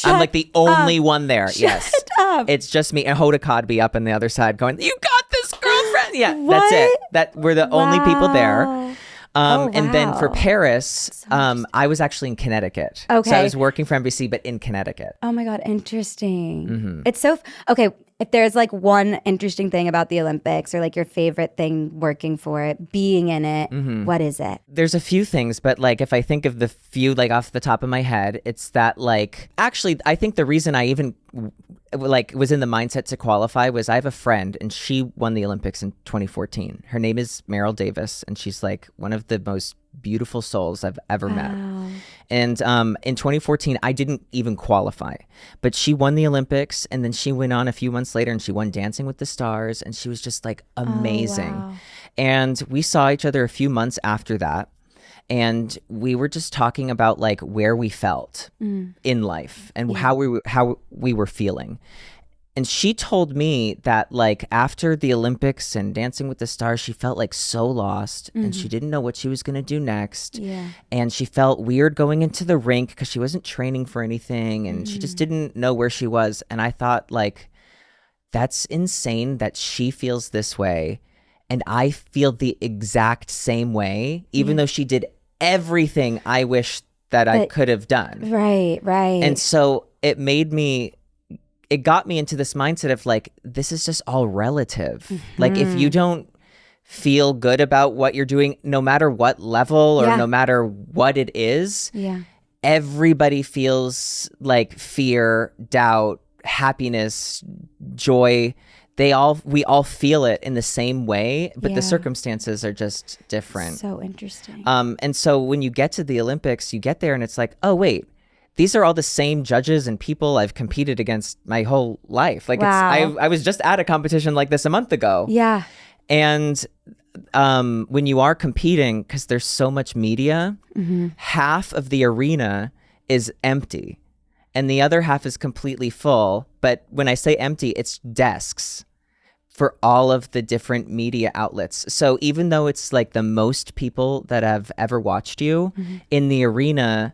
I'm like the only one there. Yes. Up. It's just me and Hoda Kotb up on the other side going, you got this, girlfriend. Yeah, What? that's it. We're the only people there. And then for wow. Paris, I was actually in Connecticut. Okay. So I was working for NBC, but in Connecticut. Oh my God, interesting. Mm-hmm. It's so, okay, if there's like one interesting thing about the Olympics or like your favorite thing working for it, being in it, what is it? There's a few things, but like if I think of the few like off the top of my head, it's that like, actually, I think the reason I even like was in the mindset to qualify was I have a friend and she won the Olympics in 2014. Her name is Meryl Davis and she's like one of the most beautiful souls I've ever met. And in 2014, I didn't even qualify, but she won the Olympics and then she went on a few months later and she won Dancing with the Stars and she was just like amazing. wow. And we saw each other a few months after that. And we were just talking about like where we felt in life and how we were feeling. And she told me that like after the Olympics and Dancing with the Stars, she felt like so lost and she didn't know what she was going to do next. Yeah. And she felt weird going into the rink because she wasn't training for anything and she just didn't know where she was. And I thought like, that's insane that she feels this way. And I feel the exact same way, even though she did everything I wish that I could have done. Right. And so it got me into this mindset of like, this is just all relative. Like if you don't feel good about what you're doing, no matter what level or no matter what it is, everybody feels like fear, doubt, happiness, joy. We all feel it in the same way, but the circumstances are just different. So interesting. And so when you get to the Olympics, you get there and it's like, oh, wait, these are all the same judges and people I've competed against my whole life. Like I was just at a competition like this a month ago. Yeah. And when you are competing, because there's so much media, half of the arena is empty and the other half is completely full. But when I say empty, it's desks for all of the different media outlets. So even though it's like the most people that have ever watched you in the arena,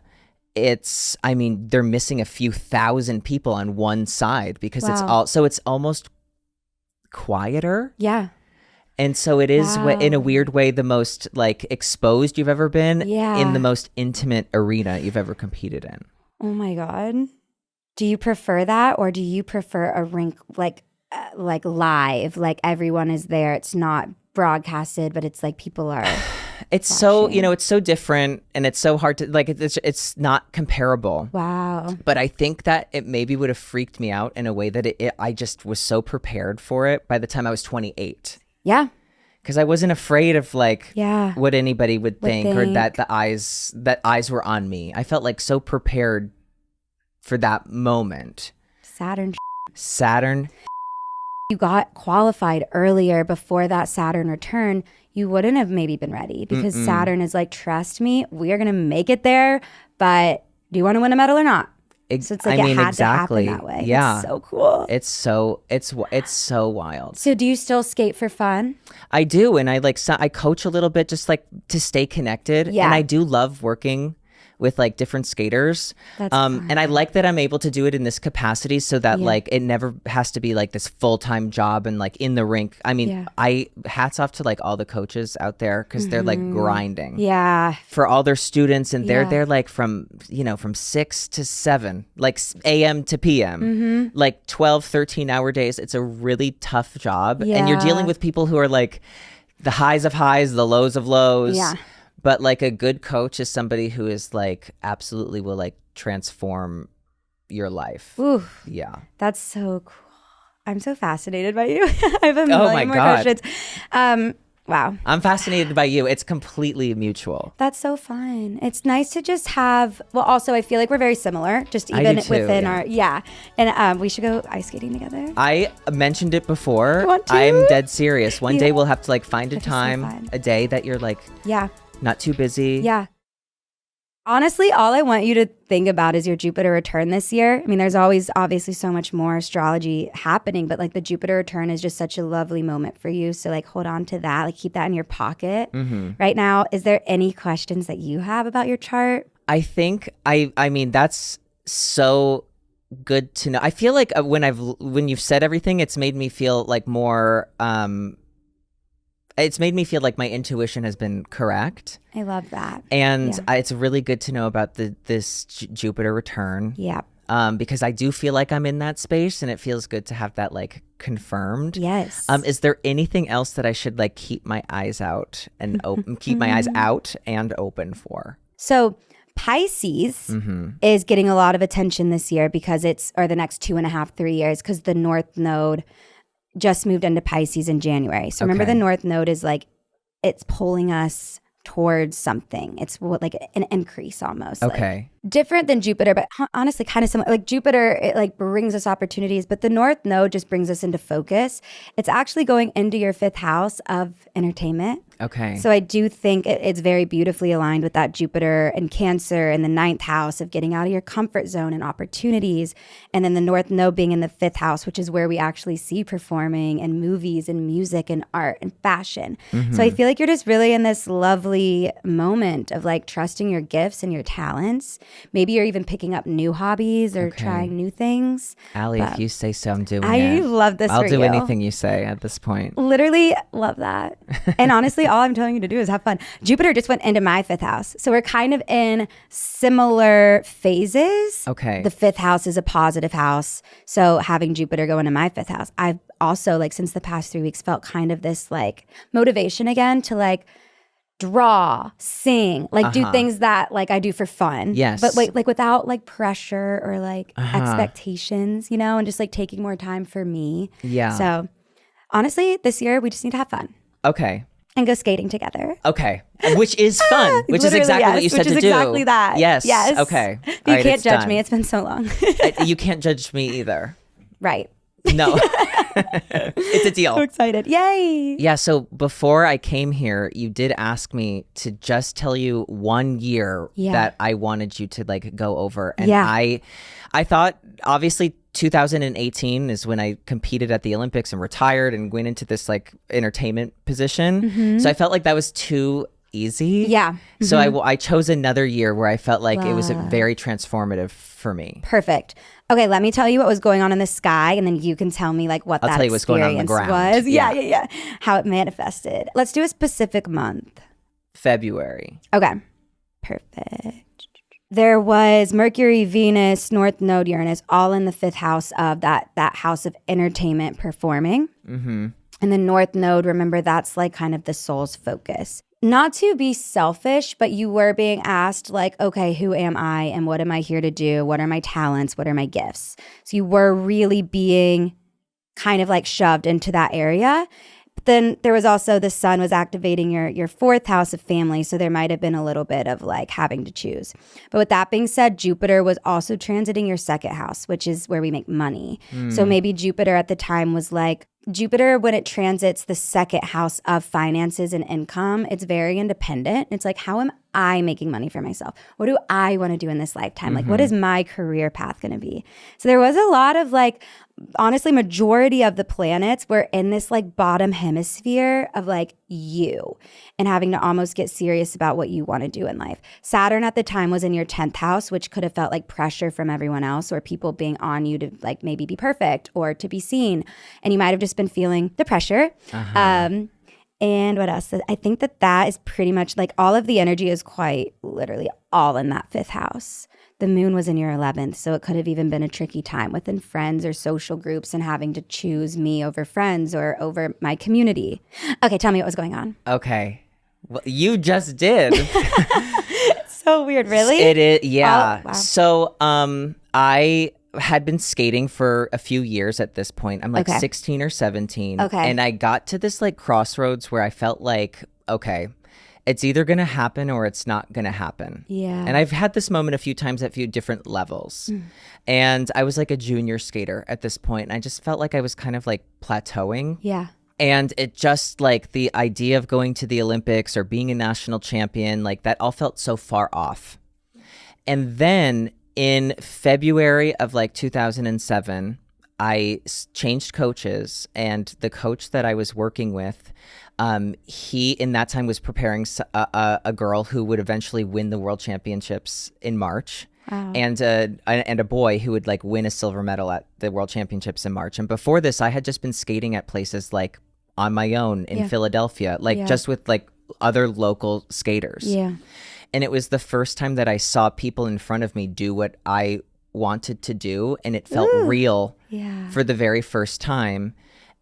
they're missing a few thousand people on one side because it's almost quieter. Yeah. And so it is in a weird way the most like exposed you've ever been in the most intimate arena you've ever competed in. Oh my God. Do you prefer that, or do you prefer a rink like live, like everyone is there? It's not broadcasted, but it's like people are it's watching. So, it's so different and it's so hard to like, it's not comparable. Wow. But I think that it maybe would have freaked me out in a way that I just was so prepared for it by the time I was 28. Yeah. Because I wasn't afraid of like what anybody would think or that eyes were on me. I felt like so prepared for that moment. Saturn. You got qualified earlier before that Saturn return, you wouldn't have maybe been ready because Saturn is like, trust me, we are going to make it there, but do you want to win a medal or not? So it's like it had to happen that way. Yeah. It's so cool. It's so wild. So do you still skate for fun? I do. And I coach a little bit just like to stay connected. Yeah. And I do love working with like different skaters. That's fun. And I like that I'm able to do it in this capacity so that like it never has to be like this full-time job and like in the rink. I mean, hats off to like all the coaches out there because they're like grinding for all their students, and they're there like from 6 to 7, like AM to PM, like 12, 13-hour days. It's a really tough job. And you're dealing with people who are like the highs of highs, the lows of lows. Yeah. But like a good coach is somebody who is like absolutely will like transform your life. Ooh, yeah. That's so cool. I'm so fascinated by you. I have a million more questions. Wow. I'm fascinated by you. It's completely mutual. That's so fun. It's nice to just have, well, also I feel like we're very similar, just even within our, And we should go ice skating together. I mentioned it before. You want to? I'm dead serious. One day we'll have to like find a time, a day that you're like, not too busy. Yeah. Honestly, all I want you to think about is your Jupiter return this year. I mean, there's always obviously so much more astrology happening, but like the Jupiter return is just such a lovely moment for you. So like hold on to that, like keep that in your pocket right now. Is there any questions that you have about your chart? I think, I mean, that's so good to know. I feel like when you've said everything, it's made me feel like more, it's made me feel like my intuition has been correct. I love that. And it's really good to know about this Jupiter return. Yeah. Because I do feel like I'm in that space and it feels good to have that like confirmed. Yes. Is there anything else that I should like keep my eyes out and keep my eyes out and open for? So Pisces is getting a lot of attention this year because or the next 2.5, 3 years, because the North Node just moved into Pisces in January. So remember the North Node is like, it's pulling us towards something. It's like an increase almost. Okay. Like, different than Jupiter, but honestly kind of similar. Like Jupiter, it like brings us opportunities, but the North Node just brings us into focus. It's actually going into your 5th house of entertainment. Okay. So I do think it's very beautifully aligned with that Jupiter and Cancer in the 9th house of getting out of your comfort zone and opportunities. And then the North Node being in the 5th house, which is where we actually see performing and movies and music and art and fashion. So I feel like you're just really in this lovely moment of like trusting your gifts and your talents. Maybe you're even picking up new hobbies or trying new things. Ally, if you say so, I'm doing it. I love this I'll for do you. anything you say at this point. Literally love that. And honestly, all I'm telling you to do is have fun. Jupiter just went into my 5th house. So we're kind of in similar phases. Okay. The 5th house is a positive house. So having Jupiter go into my 5th house, I've also like since the past 3 weeks felt kind of this like motivation again to like draw, sing, like do things that like I do for fun. Yes. But like without like pressure or like expectations, and just like taking more time for me. Yeah. So honestly, this year we just need to have fun. Okay. And go skating together. Okay. Which is fun. Which is exactly what you said to do. Which is exactly that. Yes. Okay. You can't judge me. It's been so long. You can't judge me either. Right. No. It's a deal. So excited. Yay. Yeah, so before I came here, you did ask me to just tell you 1 year that I wanted you to like go over. And I thought obviously 2018 is when I competed at the Olympics and retired and went into this like entertainment position. So I felt like that was too easy. Yeah. So I chose another year where I felt like it was very transformative for me. Perfect. Okay, let me tell you what was going on in the sky, and then you can tell me like what I'll that tell you what's going on the experience ground. was. Yeah. How it manifested. Let's do a specific month. February. Okay. Perfect. There was Mercury, Venus, North Node, Uranus, all in the 5th house of that house of entertainment, performing. And the North Node, remember, that's like kind of the soul's focus. Not to be selfish, but you were being asked like, okay, who am I and what am I here to do? What are my talents? What are my gifts? So you were really being kind of like shoved into that area. But then there was also the sun was activating your 4th house of family. So there might have been a little bit of like having to choose. But with that being said, Jupiter was also transiting your 2nd house, which is where we make money. So maybe Jupiter at the time was like, Jupiter, when it transits the 2nd house of finances and income, it's very independent. It's like, how am I making money for myself? What do I want to do in this lifetime? Like, what is my career path going to be? So there was a lot of like, honestly, majority of the planets were in this like bottom hemisphere of like you and having to almost get serious about what you want to do in life. Saturn at the time was in your 10th house, which could have felt like pressure from everyone else or people being on you to like maybe be perfect or to be seen. And you might have just been feeling the pressure. And what else? I think that is pretty much like all of the energy is quite literally all in that 5th house. The moon was in your 11th, so it could have even been a tricky time within friends or social groups and having to choose me over friends or over my community. Okay, tell me what was going on. Okay. Well, you just did. So weird, really? It is, yeah. Oh, wow. So I had been skating for a few years at this point. I'm like 16 or 17. Okay. And I got to this like crossroads where I felt like, okay, it's either going to happen or it's not going to happen. Yeah. And I've had this moment a few times at a few different levels. And I was like a junior skater at this point, and I just felt like I was kind of like plateauing. Yeah. And it just like the idea of going to the Olympics or being a national champion, like that all felt so far off. And then in February of like 2007, I changed coaches, and the coach that I was working with, he in that time was preparing a girl who would eventually win the world championships in March. Wow. And a boy who would like win a silver medal at the world championships in March. And before this, I had just been skating at places like on my own in Philadelphia, like just with like other local skaters. Yeah. And it was the first time that I saw people in front of me do what I wanted to do, and it felt real for the very first time.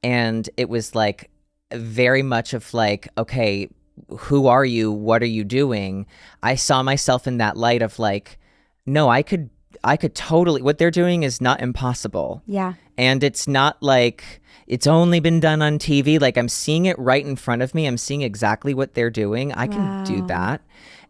And it was like very much of like, okay, who are you? What are you doing? I saw myself in that light of like, no, I could totally, what they're doing is not impossible. Yeah. And it's not like it's only been done on TV. Like I'm seeing it right in front of me. I'm seeing exactly what they're doing. I can do that.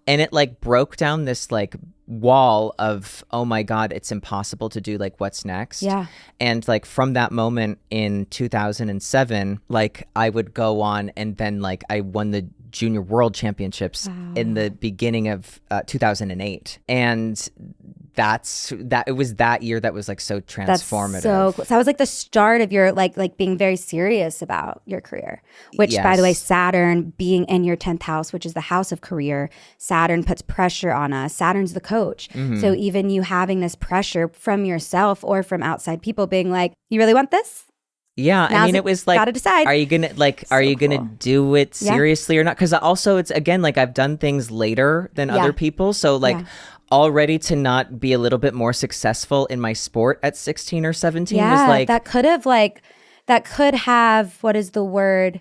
And it like broke down this like wall of, oh my God, it's impossible to do, like what's next. Yeah. And like from that moment in 2007, like I would go on, and then like I won the junior world championships in the beginning of 2008. And it was that year that was like so transformative. That's so cool. So that was like the start of your like being very serious about your career, which by the way, Saturn being in your 10th house, which is the house of career, Saturn puts pressure on us. Saturn's the coach. So even you having this pressure from yourself or from outside people being like, you really want this? Yeah, I mean, it was like, gotta decide. Are you gonna do it seriously or not? Because also it's again like I've done things later than other people, so like already to not be a little bit more successful in my sport at 16 or 17 was like that could have what is the word,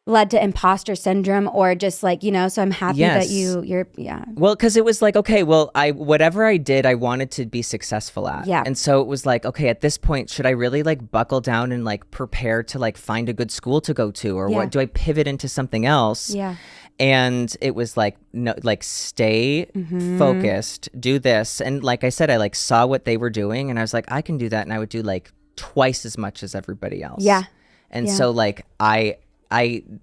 led to imposter syndrome or just like, you know, so I'm happy that you're well, because it was like, okay, well, whatever I did, I wanted to be successful at. Yeah. And so it was like, okay, at this point, should I really like buckle down and like prepare to like find a good school to go to, or what do I pivot into something else? Yeah. And it was like, no, like stay focused, do this. And like I said, I like saw what they were doing, and I was like, I can do that. And I would do like twice as much as everybody else. Yeah. And Yeah. so like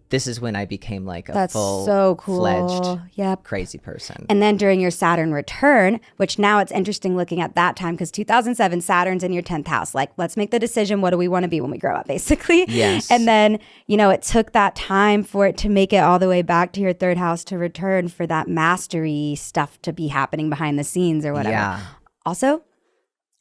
this is when I became like a That's full so cool. fledged Yep. crazy person. And then during your Saturn return, which now it's interesting looking at that time because 2007, Saturn's in your 10th house. Like, let's make the decision. What do we want to be when we grow up, basically? Yes. And then, you know, it took that time for it to make it all the way back to your 3rd house to return for that mastery stuff to be happening behind the scenes or whatever. Yeah. Also,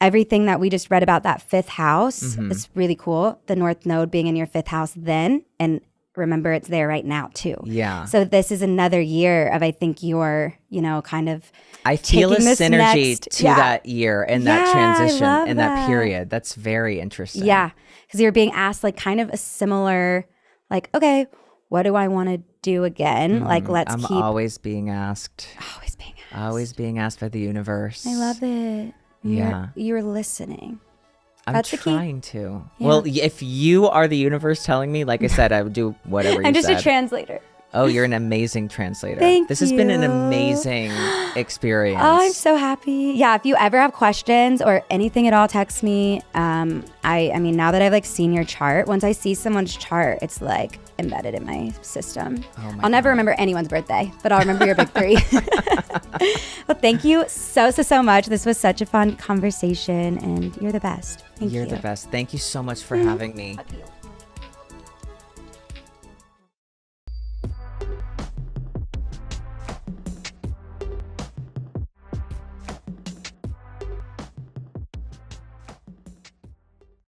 everything that we just read about that 5th house is really cool. The North Node being in your 5th house then, and remember it's there right now too. Yeah. So this is another year of, I think, your, you know, kind of I feel a taking this synergy next- to yeah. that year and Yeah, that I transition love and that that. period. That's very interesting. Yeah. Because you're being asked like kind of a similar, like, okay, what do I want to do again? Like, let's I'm keep always being asked. always being asked. Always being asked by the universe. I love it. Yeah. You're listening. I'm That's the key. trying to. Yeah. Well, if you are the universe telling me, like I said, I would do whatever you I'm just said. a translator. Oh, you're an amazing translator. Thank This has been an you. amazing experience. Oh, I'm so happy. Yeah, if you ever have questions or anything at all, text me. I mean, now that I've like seen your chart, once I see someone's chart, it's like embedded in my system. Oh my I'll never God. remember anyone's birthday, but I'll remember your big 3. Well, thank you so much. This was such a fun conversation, and you're the best. Thank you. You're the best. Thank you so much for having me. Love you.